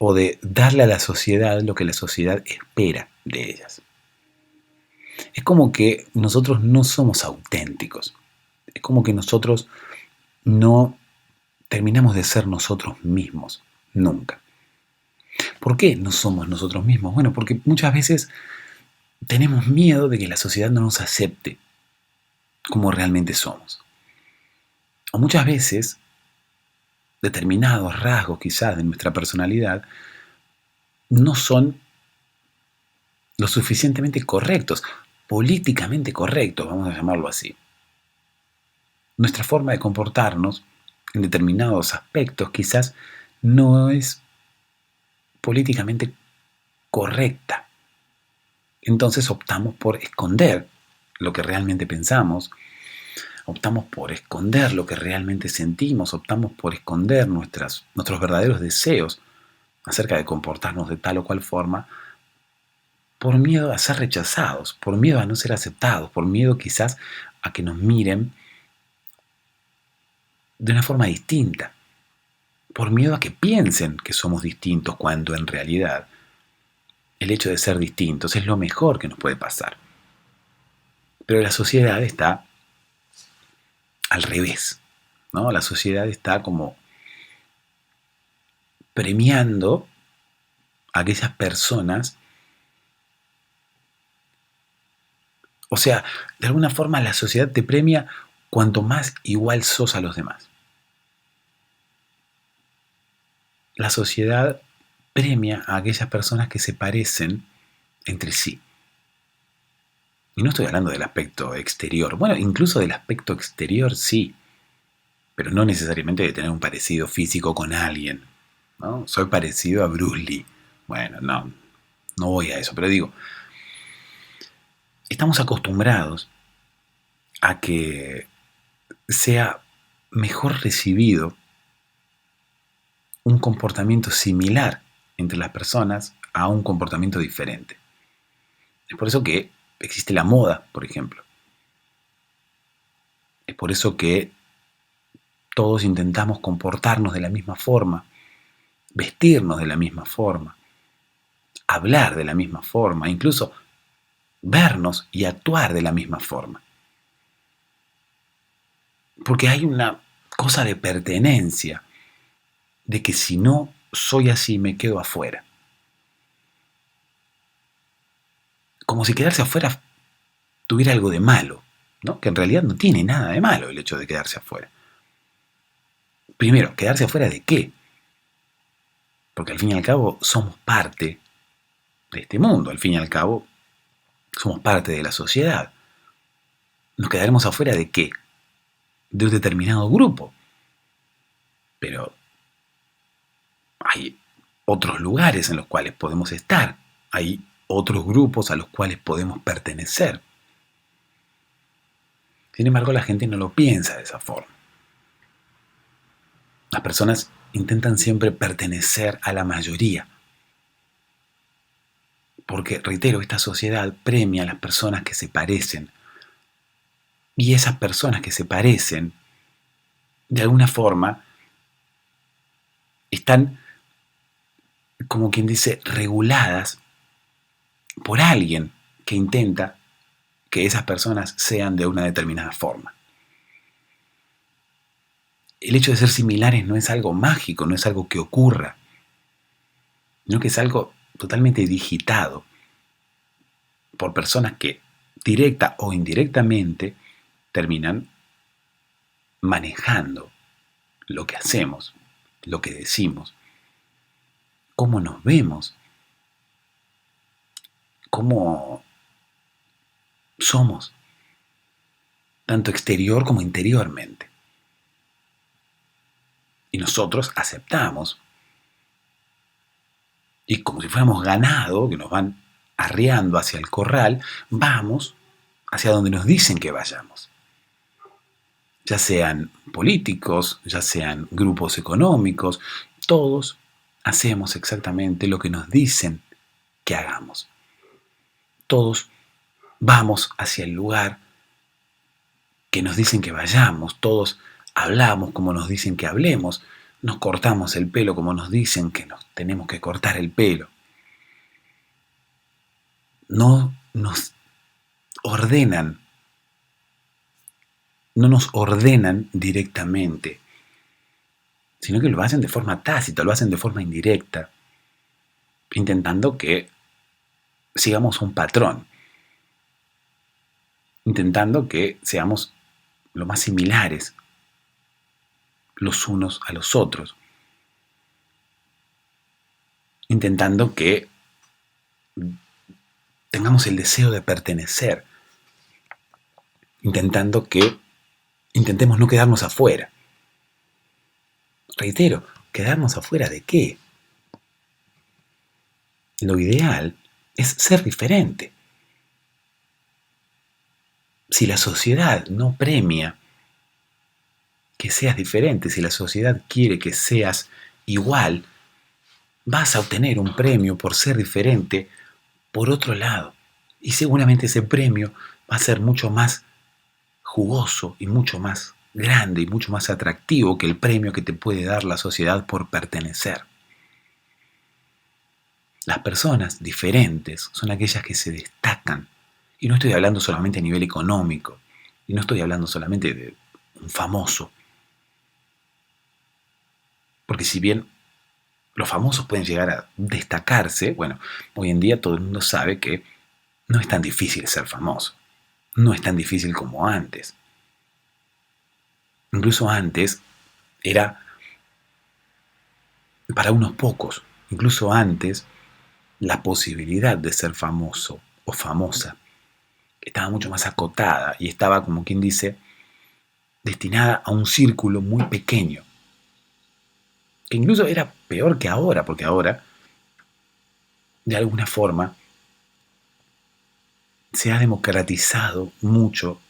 o de darle a la sociedad lo que la sociedad espera de ellas. Es como que nosotros no somos auténticos, es como que nosotros no terminamos de ser nosotros mismos, nunca. ¿Por qué no somos nosotros mismos? Bueno, porque muchas veces tenemos miedo de que la sociedad no nos acepte como realmente somos. O muchas veces determinados rasgos quizás de nuestra personalidad no son lo suficientemente correctos, políticamente correctos, vamos a llamarlo así. Nuestra forma de comportarnos en determinados aspectos quizás no es políticamente correcta. Entonces optamos por esconder lo que realmente pensamos, optamos por esconder lo que realmente sentimos, optamos por esconder nuestros verdaderos deseos acerca de comportarnos de tal o cual forma, por miedo a ser rechazados, por miedo a no ser aceptados, por miedo quizás a que nos miren de una forma distinta, por miedo a que piensen que somos distintos cuando en realidad el hecho de ser distintos es lo mejor que nos puede pasar. Pero la sociedad está al revés, ¿no? La sociedad está como premiando a aquellas personas. O sea, de alguna forma la sociedad te premia cuanto más igual sos a los demás. La sociedad premia a aquellas personas que se parecen entre sí. Y no estoy hablando del aspecto exterior. Bueno, incluso del aspecto exterior sí. pero no necesariamente de tener un parecido físico con alguien, ¿no? Soy parecido a Bruce Lee. Bueno, no voy a eso, pero digo, estamos acostumbrados a que sea mejor recibido un comportamiento similar entre las personas a un comportamiento diferente. Es por eso que existe la moda, por ejemplo. Es por eso que todos intentamos comportarnos de la misma forma, vestirnos de la misma forma, hablar de la misma forma, incluso vernos y actuar de la misma forma. Porque hay una cosa de pertenencia, de que si no soy así me quedo afuera. Como si quedarse afuera tuviera algo de malo, ¿no? Que en realidad no tiene nada de malo el hecho de quedarse afuera. Primero, ¿quedarse afuera de qué? Porque al fin y al cabo somos parte de este mundo, al fin y al cabo somos parte de la sociedad. ¿Nos quedaremos afuera de qué? De un determinado grupo. Pero hay otros lugares en los cuales podemos estar, hay otros grupos a los cuales podemos pertenecer. Sin embargo, la gente no lo piensa de esa forma. Las personas intentan siempre pertenecer a la mayoría. Porque, reitero, esta sociedad premia a las personas que se parecen. Y esas personas que se parecen, de alguna forma, están, como quien dice, reguladas por alguien que intenta que esas personas sean de una determinada forma. El hecho de ser similares no es algo mágico, no es algo que ocurra, sino que es algo totalmente digitado por personas que, directa o indirectamente, terminan manejando lo que hacemos, lo que decimos, cómo nos vemos, cómo somos, tanto exterior como interiormente. Y nosotros aceptamos, y como si fuéramos ganado, que nos van arreando hacia el corral, vamos hacia donde nos dicen que vayamos. Ya sean políticos, ya sean grupos económicos, todos hacemos exactamente lo que nos dicen que hagamos. Todos vamos hacia el lugar que nos dicen que vayamos, todos hablamos como nos dicen que hablemos, nos cortamos el pelo como nos dicen que nos tenemos que cortar el pelo. No nos ordenan, no nos ordenan directamente, sino que lo hacen de forma tácita, lo hacen de forma indirecta, intentando que sigamos un patrón, intentando que seamos lo más similares los unos a los otros, intentando que tengamos el deseo de pertenecer, intentemos no quedarnos afuera. Reitero, ¿quedarnos afuera de qué? Lo ideal es ser diferente. Si la sociedad no premia que seas diferente, si la sociedad quiere que seas igual, vas a obtener un premio por ser diferente por otro lado. Y seguramente ese premio va a ser mucho más jugoso y mucho más grande y mucho más atractivo que el premio que te puede dar la sociedad por pertenecer. Las personas diferentes son aquellas que se destacan. Y no estoy hablando solamente a nivel económico. Y no estoy hablando solamente de un famoso. Porque si bien los famosos pueden llegar a destacarse, bueno, hoy en día todo el mundo sabe que no es tan difícil ser famoso. No es tan difícil como antes. Incluso antes era para unos pocos. Incluso antes la posibilidad de ser famoso o famosa estaba mucho más acotada y estaba, como quien dice, destinada a un círculo muy pequeño, que incluso era peor que ahora, porque ahora, de alguna forma, se ha democratizado mucho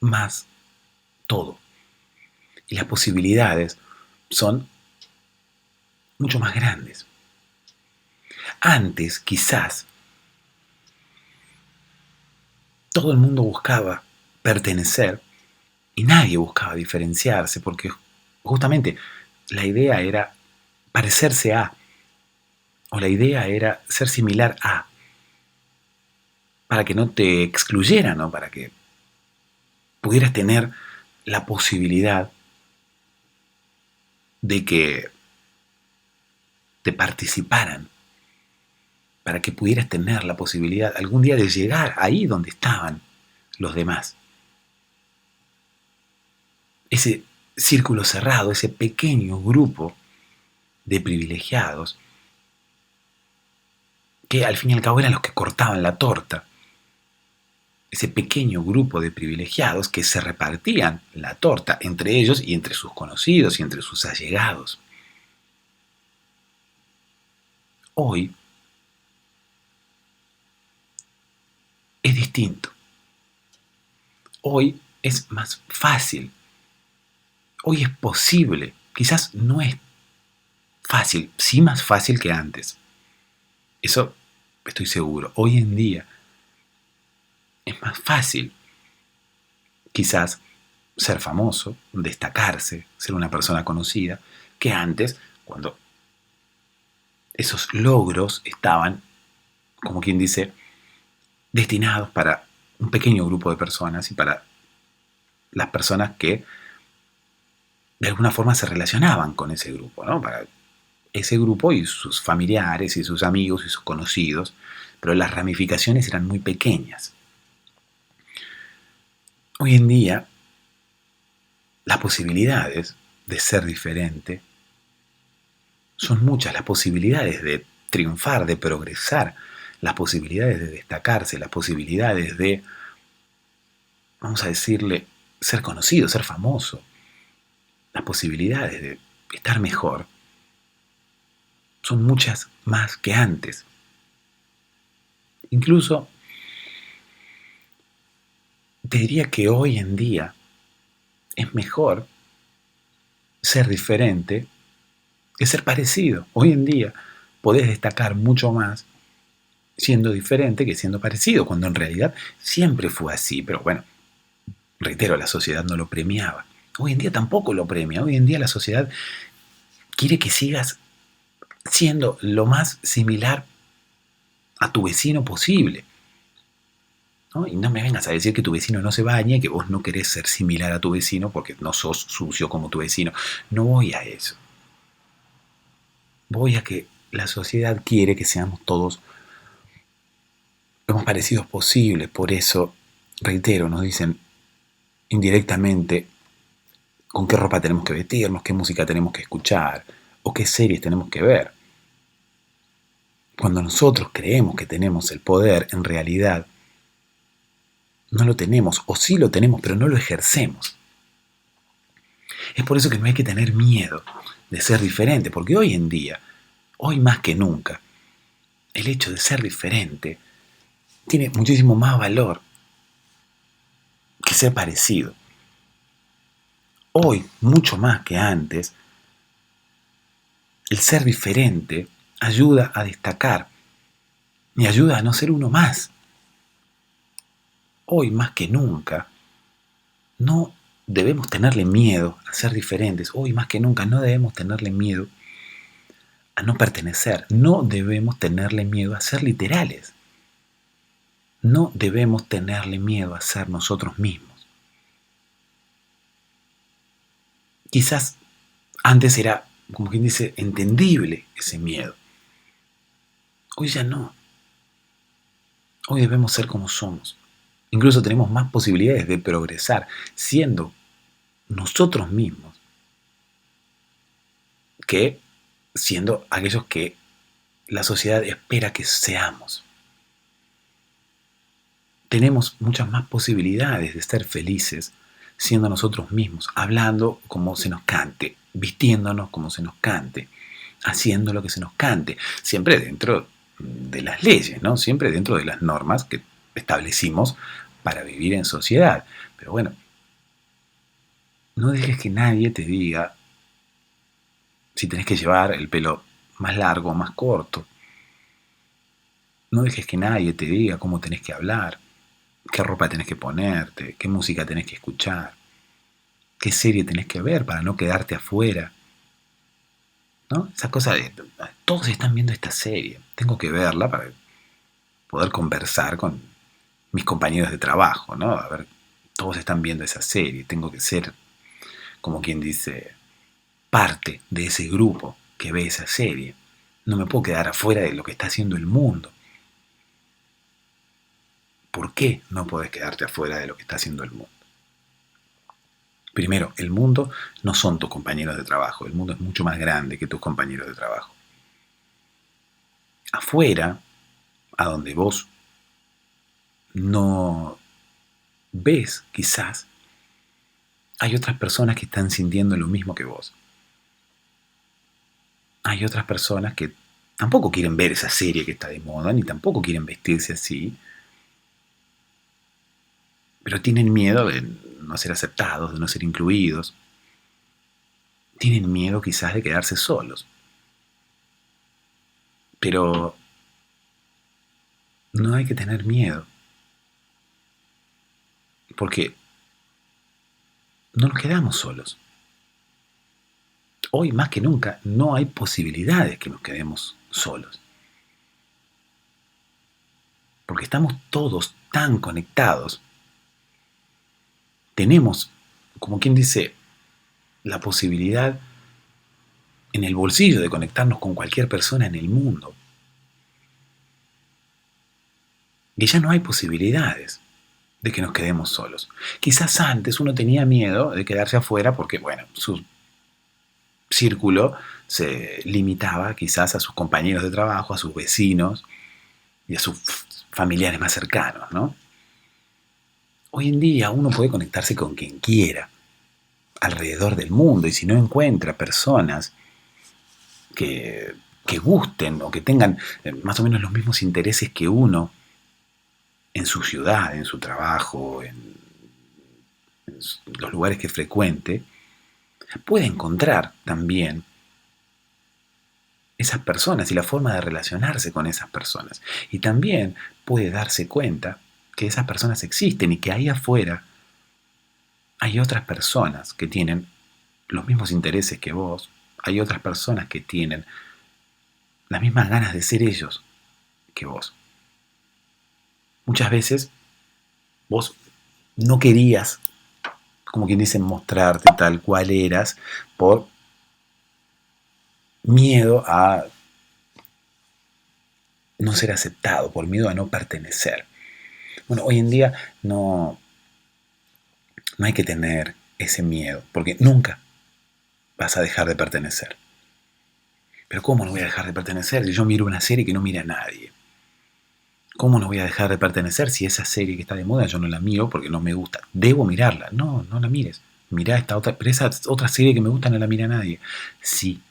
más todo. Y las posibilidades son mucho más grandes. Antes, quizás, todo el mundo buscaba pertenecer y nadie buscaba diferenciarse, porque justamente la idea era parecerse a, o la idea era ser similar a, para que no te excluyeran, ¿no? Para que pudieras tener la posibilidad de que te participaran, para que pudieras tener la posibilidad algún día de llegar ahí donde estaban los demás. Ese círculo cerrado, ese pequeño grupo de privilegiados, que al fin y al cabo eran los que cortaban la torta, ese pequeño grupo de privilegiados que se repartían la torta entre ellos y entre sus conocidos y entre sus allegados. Hoy es distinto. Hoy es más fácil. Hoy es posible. Quizás no es fácil, sí más fácil que antes. Eso estoy seguro. Hoy en día es más fácil, quizás, ser famoso, destacarse, ser una persona conocida, que antes, cuando esos logros estaban, como quien dice, destinados para un pequeño grupo de personas y para las personas que de alguna forma se relacionaban con ese grupo, ¿no? Para ese grupo y sus familiares y sus amigos y sus conocidos, pero las ramificaciones eran muy pequeñas. Hoy en día, las posibilidades de ser diferente son muchas, las posibilidades de triunfar, de progresar, las posibilidades de destacarse, las posibilidades de, vamos a decirle, ser conocido, ser famoso, las posibilidades de estar mejor son muchas más que antes. Incluso te diría que hoy en día es mejor ser diferente que ser parecido. Hoy en día podés destacar mucho más siendo diferente que siendo parecido, cuando en realidad siempre fue así. Pero bueno, reitero, la sociedad no lo premiaba. Hoy en día tampoco lo premia. Hoy en día la sociedad quiere que sigas siendo lo más similar a tu vecino posible, ¿no? Y no me vengas a decir que tu vecino no se bañe, que vos no querés ser similar a tu vecino porque no sos sucio como tu vecino. No voy a eso. Voy a que la sociedad quiere que seamos todos lo más parecidos posible. Por eso, reitero, nos dicen indirectamente con qué ropa tenemos que vestirnos, qué música tenemos que escuchar o qué series tenemos que ver. Cuando nosotros creemos que tenemos el poder, en realidad no lo tenemos, o sí lo tenemos, pero no lo ejercemos. Es por eso que no hay que tener miedo de ser diferente, porque hoy en día, hoy más que nunca, el hecho de ser diferente tiene muchísimo más valor que ser parecido. Hoy, mucho más que antes, el ser diferente ayuda a destacar y ayuda a no ser uno más. Hoy más que nunca, no debemos tenerle miedo a ser diferentes. Hoy más que nunca no debemos tenerle miedo a no pertenecer. No debemos tenerle miedo a ser literales. No debemos tenerle miedo a ser nosotros mismos. Quizás antes era, como quien dice, entendible ese miedo. Hoy ya no. Hoy debemos ser como somos. Incluso tenemos más posibilidades de progresar siendo nosotros mismos que siendo aquellos que la sociedad espera que seamos. Tenemos muchas más posibilidades de ser felices siendo nosotros mismos, hablando como se nos cante, vistiéndonos como se nos cante, haciendo lo que se nos cante, siempre dentro de las leyes, ¿no? Siempre dentro de las normas que establecimos para vivir en sociedad. Pero bueno, no dejes que nadie te diga si tenés que llevar el pelo más largo o más corto. No dejes que nadie te diga cómo tenés que hablar, qué ropa tenés que ponerte, qué música tenés que escuchar, qué serie tenés que ver para no quedarte afuera, ¿no? Esa cosa de, todos están viendo esta serie, tengo que verla para poder conversar con mis compañeros de trabajo, ¿no? A ver, todos están viendo esa serie, tengo que ser, como quien dice, parte de ese grupo que ve esa serie. No me puedo quedar afuera de lo que está haciendo el mundo. ¿Por qué no podés quedarte afuera de lo que está haciendo el mundo? Primero, el mundo no son tus compañeros de trabajo, el mundo es mucho más grande que tus compañeros de trabajo. Afuera, a donde vos no ves, quizás, hay otras personas que están sintiendo lo mismo que vos. Hay otras personas que tampoco quieren ver esa serie que está de moda, ni tampoco quieren vestirse así, pero tienen miedo de no ser aceptados, de no ser incluidos. Tienen miedo quizás de quedarse solos. Pero no hay que tener miedo, porque no nos quedamos solos. Hoy más que nunca no hay posibilidades que nos quedemos solos. Porque estamos todos tan conectados. Tenemos, como quien dice, la posibilidad en el bolsillo de conectarnos con cualquier persona en el mundo. Y ya no hay posibilidades de que nos quedemos solos. Quizás antes uno tenía miedo de quedarse afuera porque, bueno, su círculo se limitaba quizás a sus compañeros de trabajo, a sus vecinos y a sus familiares más cercanos, ¿no? Hoy en día uno puede conectarse con quien quiera alrededor del mundo y si no encuentra personas que gusten o que tengan más o menos los mismos intereses que uno en su ciudad, en su trabajo, en los lugares que frecuente, puede encontrar también esas personas y la forma de relacionarse con esas personas. Y también puede darse cuenta que esas personas existen y que ahí afuera hay otras personas que tienen los mismos intereses que vos, hay otras personas que tienen las mismas ganas de ser ellos que vos. Muchas veces vos no querías, como quien dice, mostrarte tal cual eras por miedo a no ser aceptado, por miedo a no pertenecer. Bueno, hoy en día no hay que tener ese miedo, porque nunca vas a dejar de pertenecer. Pero ¿cómo no voy a dejar de pertenecer si yo miro una serie que no mira a nadie? ¿Cómo no voy a dejar de pertenecer si esa serie que está de moda yo no la miro porque no me gusta? Debo mirarla. No, no la mires. Mirá esta otra, pero esa otra serie que me gusta no la mira nadie. Sí,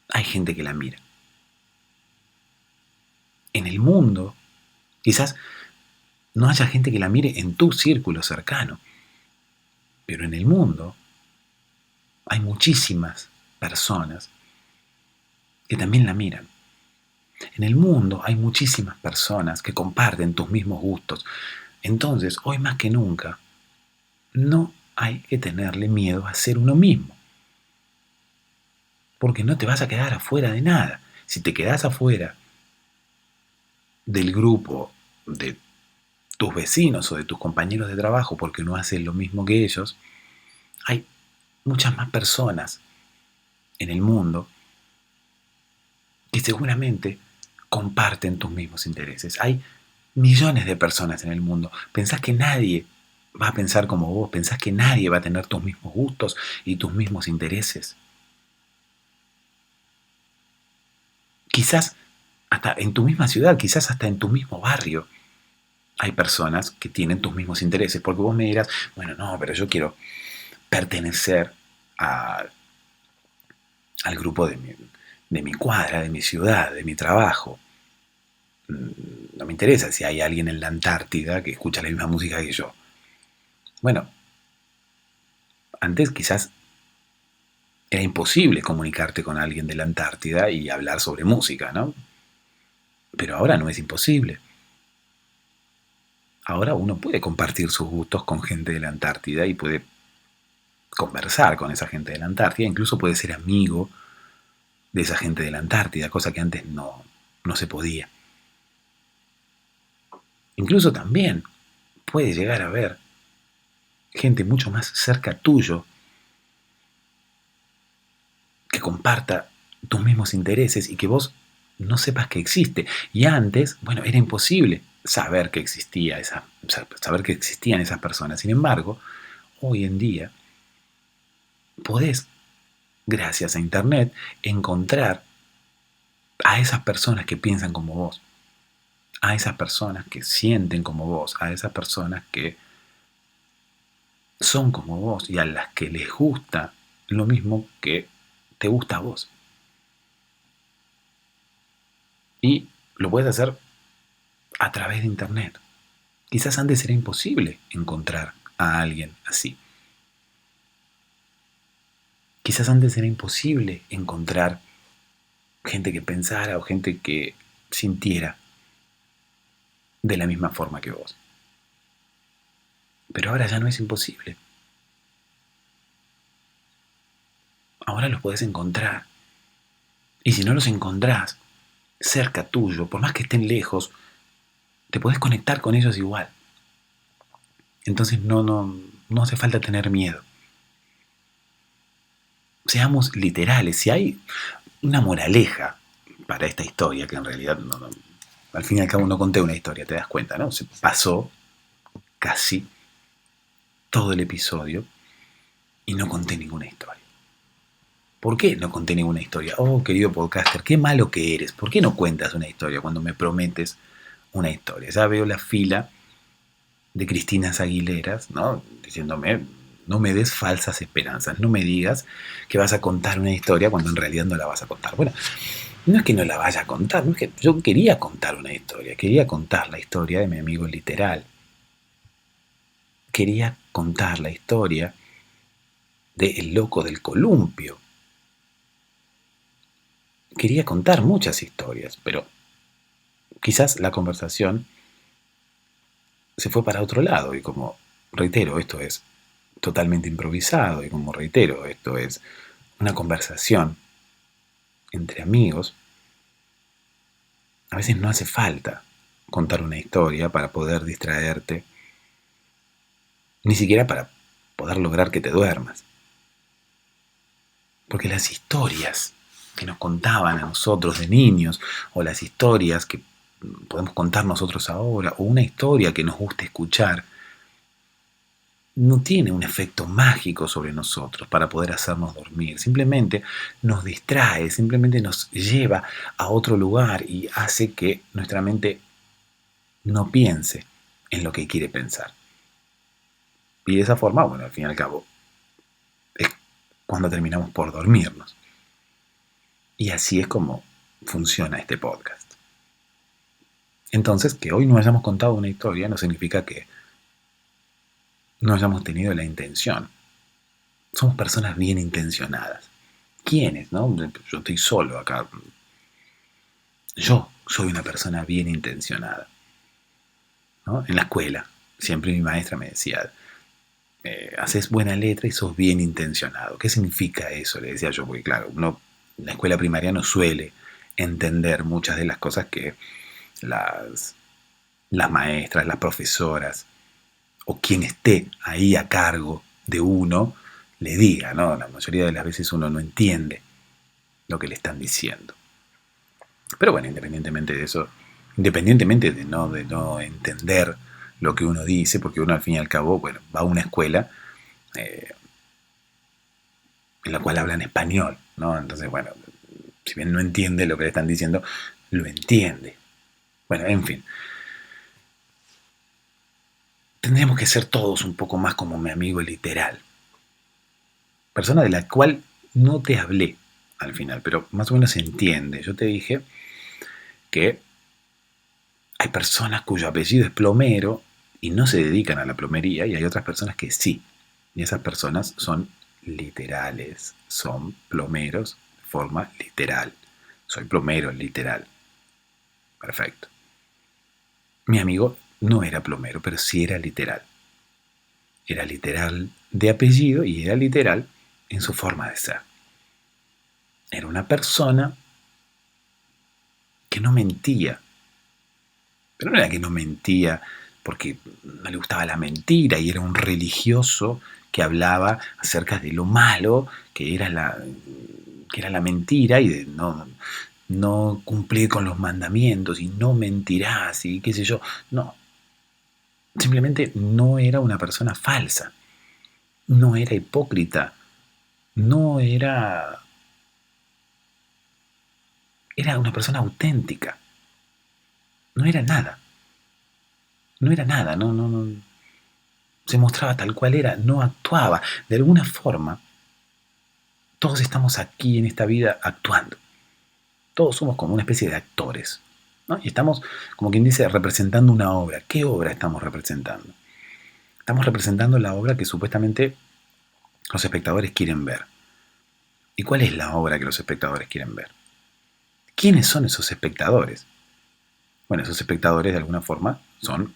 hay gente que la mira. En el mundo, quizás no haya gente que la mire en tu círculo cercano, pero en el mundo hay muchísimas personas que también la miran. En el mundo hay muchísimas personas que comparten tus mismos gustos. Entonces, hoy más que nunca, no hay que tenerle miedo a ser uno mismo. Porque no te vas a quedar afuera de nada. Si te quedas afuera del grupo de tus vecinos o de tus compañeros de trabajo porque no haces lo mismo que ellos, hay muchas más personas en el mundo que seguramente comparten tus mismos intereses. Hay millones de personas en el mundo. ¿Pensás que nadie va a pensar como vos? ¿Pensás que nadie va a tener tus mismos gustos y tus mismos intereses? Quizás hasta en tu misma ciudad, quizás hasta en tu mismo barrio. hay personas que tienen tus mismos intereses, porque vos me dirás, bueno, no, pero yo quiero pertenecer a- al grupo de mi cuadra, de mi ciudad, de mi trabajo. No me interesa si hay alguien en la Antártida que escucha la misma música que yo. Bueno, antes quizás era imposible comunicarte con alguien de la Antártida y hablar sobre música, ¿no? Pero ahora no es imposible. Ahora uno puede compartir sus gustos con gente de la Antártida y puede conversar con esa gente de la Antártida, incluso puede ser amigo de esa gente de la Antártida, cosa que antes no se podía. Incluso también puede llegar a ver gente mucho más cerca tuyo que comparta tus mismos intereses y que vos no sepas que existe. Y antes, bueno, era imposible saber que saber que existían esas personas. Sin embargo, hoy en día podés, gracias a internet, encontrar a esas personas que piensan como vos, a esas personas que sienten como vos, a esas personas que son como vos y a las que les gusta lo mismo que te gusta a vos. Y lo puedes hacer a través de internet. Quizás antes era imposible encontrar a alguien así. Quizás antes era imposible encontrar gente que pensara o gente que sintiera de la misma forma que vos. Pero ahora ya no es imposible. Ahora los podés encontrar. Y si no los encontrás cerca tuyo, por más que estén lejos, te podés conectar con ellos igual. Entonces no hace falta tener miedo. Seamos literales. Si hay una moraleja para esta historia, que en realidad al fin y al cabo no conté una historia, te das cuenta, ¿no? Se pasó casi todo el episodio y no conté ninguna historia. ¿Por qué no conté ninguna historia? Oh, querido podcaster, qué malo que eres. ¿Por qué no cuentas una historia cuando me prometes una historia? Ya veo la fila de Cristinas Aguileras, ¿no? Diciéndome, no me des falsas esperanzas, no me digas que vas a contar una historia cuando en realidad no la vas a contar. Bueno, no es que no la vaya a contar, no es que yo quería contar una historia, quería contar la historia de mi amigo literal. Quería contar la historia de El loco del columpio. Quería contar muchas historias, pero quizás la conversación se fue para otro lado y como reitero, esto es totalmente improvisado y como reitero, esto es una conversación entre amigos, a veces no hace falta contar una historia para poder distraerte, ni siquiera para poder lograr que te duermas. Porque las historias que nos contaban a nosotros de niños, o las historias que podemos contar nosotros ahora, o una historia que nos gusta escuchar, no tiene un efecto mágico sobre nosotros para poder hacernos dormir. Simplemente nos distrae, simplemente nos lleva a otro lugar y hace que nuestra mente no piense en lo que quiere pensar. Y de esa forma, bueno, al fin y al cabo, es cuando terminamos por dormirnos. Y así es como funciona este podcast. Entonces, que hoy no hayamos contado una historia no significa que no hayamos tenido la intención. Somos personas bien intencionadas. ¿Quiénes, no? Yo estoy solo acá. Yo soy una persona bien intencionada, ¿no? En la escuela, siempre mi maestra me decía, haces buena letra y sos bien intencionado. ¿Qué significa eso? Le decía yo, porque claro, uno en la escuela primaria no suele entender muchas de las cosas que las maestras, las profesoras o quien esté ahí a cargo de uno le diga, ¿no? La mayoría de las veces uno no entiende lo que le están diciendo. Pero bueno, independientemente de eso, independientemente de no entender lo que uno dice, porque uno al fin y al cabo, bueno, va a una escuela en la cual hablan español, ¿no? Entonces, bueno, si bien no entiende lo que le están diciendo, lo entiende. Bueno, en fin. tendríamos que ser todos un poco más como mi amigo literal. Persona de la cual no te hablé al final, pero más o menos se entiende. Yo te dije que hay personas cuyo apellido es plomero y no se dedican a la plomería, y hay otras personas que sí. Y esas personas son literales, son plomeros de forma literal. Soy plomero literal. Perfecto. Mi amigo no era plomero, pero sí era literal. Era literal de apellido y era literal en su forma de ser. Era una persona que no mentía. Pero no era que no mentía porque no le gustaba la mentira y era un religioso que hablaba acerca de lo malo que era la mentira y de no cumplir con los mandamientos y no mentirás y qué sé yo. No, simplemente no era una persona falsa, no era hipócrita, no era... Era una persona auténtica, no era nada, no era nada, no, se mostraba tal cual era, no actuaba. De alguna forma, todos estamos aquí en esta vida actuando. Todos somos como una especie de actores, ¿no? Y estamos, como quien dice, representando una obra. ¿Qué obra estamos representando? Estamos representando la obra que supuestamente los espectadores quieren ver. ¿Y cuál es la obra que los espectadores quieren ver? ¿Quiénes son esos espectadores? Bueno, esos espectadores de alguna forma son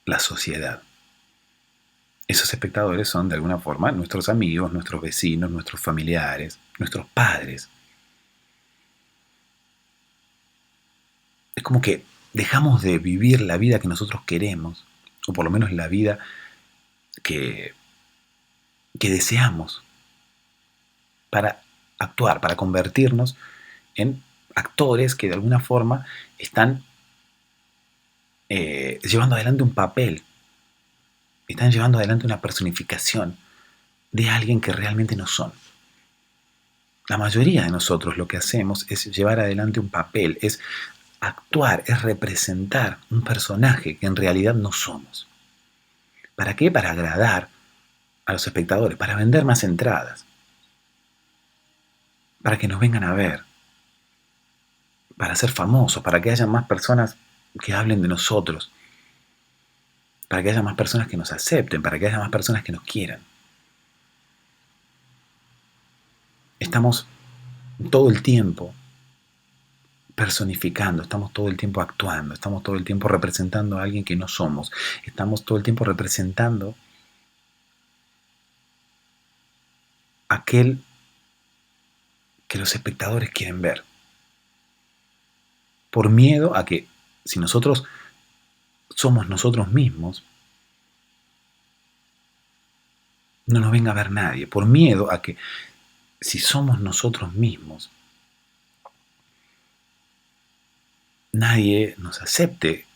la sociedad. Esos espectadores son de alguna forma nuestros amigos, nuestros vecinos, nuestros familiares, nuestros padres. Es como que dejamos de vivir la vida que nosotros queremos, o por lo menos la vida que, que deseamos, para actuar, para convertirnos en actores que de alguna forma están llevando adelante un papel, están llevando adelante una personificación de alguien que realmente no son. La mayoría de nosotros lo que hacemos es llevar adelante un papel, es actuar, es representar un personaje que en realidad no somos. ¿Para qué? Para agradar a los espectadores, para vender más entradas, para que nos vengan a ver, para ser famosos, para que haya más personas que hablen de nosotros, para que haya más personas que nos acepten, para que haya más personas que nos quieran. Estamos todo el tiempo personificando, estamos todo el tiempo actuando, estamos todo el tiempo representando a alguien que no somos, estamos todo el tiempo representando aquel que los espectadores quieren ver. Por miedo a que si nosotros somos nosotros mismos, no nos venga a ver nadie. Por miedo a que si somos nosotros mismos, nadie nos acepte,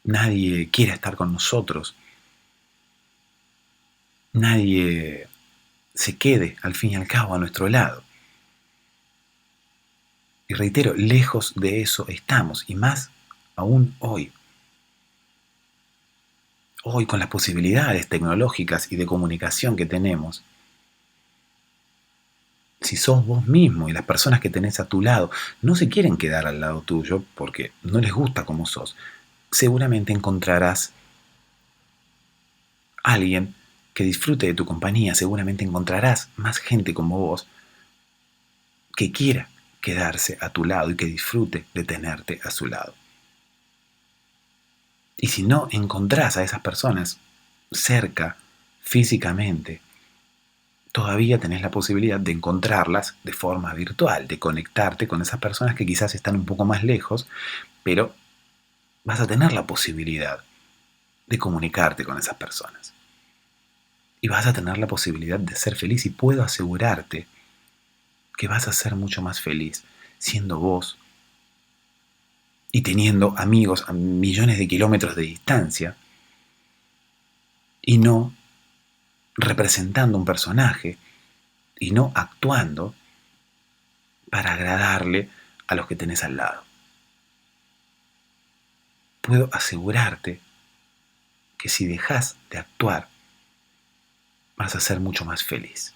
nadie quiera estar con nosotros, nadie se quede al fin y al cabo a nuestro lado. Y reitero, lejos de eso estamos, y más aún hoy. Hoy con las posibilidades tecnológicas y de comunicación que tenemos, si sos vos mismo y las personas que tenés a tu lado no se quieren quedar al lado tuyo porque no les gusta como sos, seguramente encontrarás a alguien que disfrute de tu compañía, seguramente encontrarás más gente como vos que quiera quedarse a tu lado y que disfrute de tenerte a su lado. Y si no encontrás a esas personas cerca físicamente, todavía tenés la posibilidad de encontrarlas de forma virtual, de conectarte con esas personas que quizás están un poco más lejos, pero vas a tener la posibilidad de comunicarte con esas personas. Y vas a tener la posibilidad de ser feliz, y puedo asegurarte que vas a ser mucho más feliz siendo vos y teniendo amigos a millones de kilómetros de distancia y no representando un personaje y no actuando para agradarle a los que tenés al lado. Puedo asegurarte que si dejas de actuar, vas a ser mucho más feliz.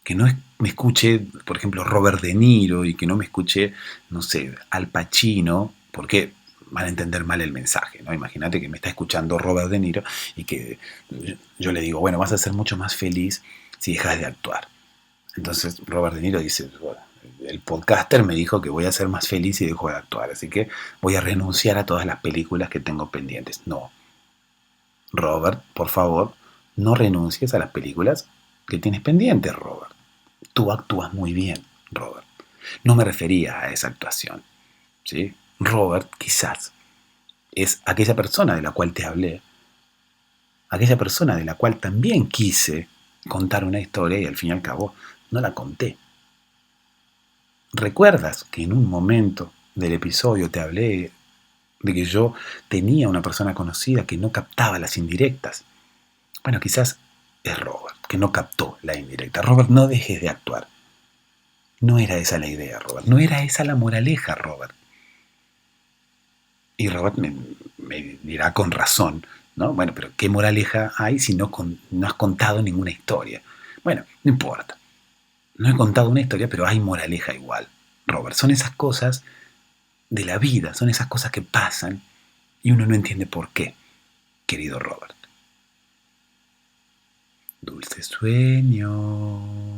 Que no me escuche, por ejemplo, Robert De Niro y que no me escuche, no sé, Al Pacino, porque van a entender mal el mensaje, ¿no? Imagínate que me está escuchando Robert De Niro y que yo le digo, bueno, vas a ser mucho más feliz si dejas de actuar. Entonces Robert De Niro dice, bueno, el podcaster me dijo que voy a ser más feliz si dejo de actuar, así que voy a renunciar a todas las películas que tengo pendientes. No, Robert, por favor, no renuncies a las películas que tienes pendientes, Robert. Tú actúas muy bien, Robert. No me refería a esa actuación, ¿sí? Robert quizás es aquella persona de la cual te hablé, aquella persona de la cual también quise contar una historia y al fin y al cabo no la conté. ¿Recuerdas que en un momento del episodio te hablé de que yo tenía una persona conocida que no captaba las indirectas? Bueno, quizás es Robert, que no captó la indirecta. Robert, no dejes de actuar. No era esa la idea, Robert. No era esa la moraleja, Robert. Y Robert me dirá con razón, ¿no? Bueno, pero ¿qué moraleja hay si no has contado ninguna historia? Bueno, no importa. No he contado una historia, pero hay moraleja igual, Robert. Son esas cosas de la vida, son esas cosas que pasan y uno no entiende por qué, querido Robert. Dulces sueños.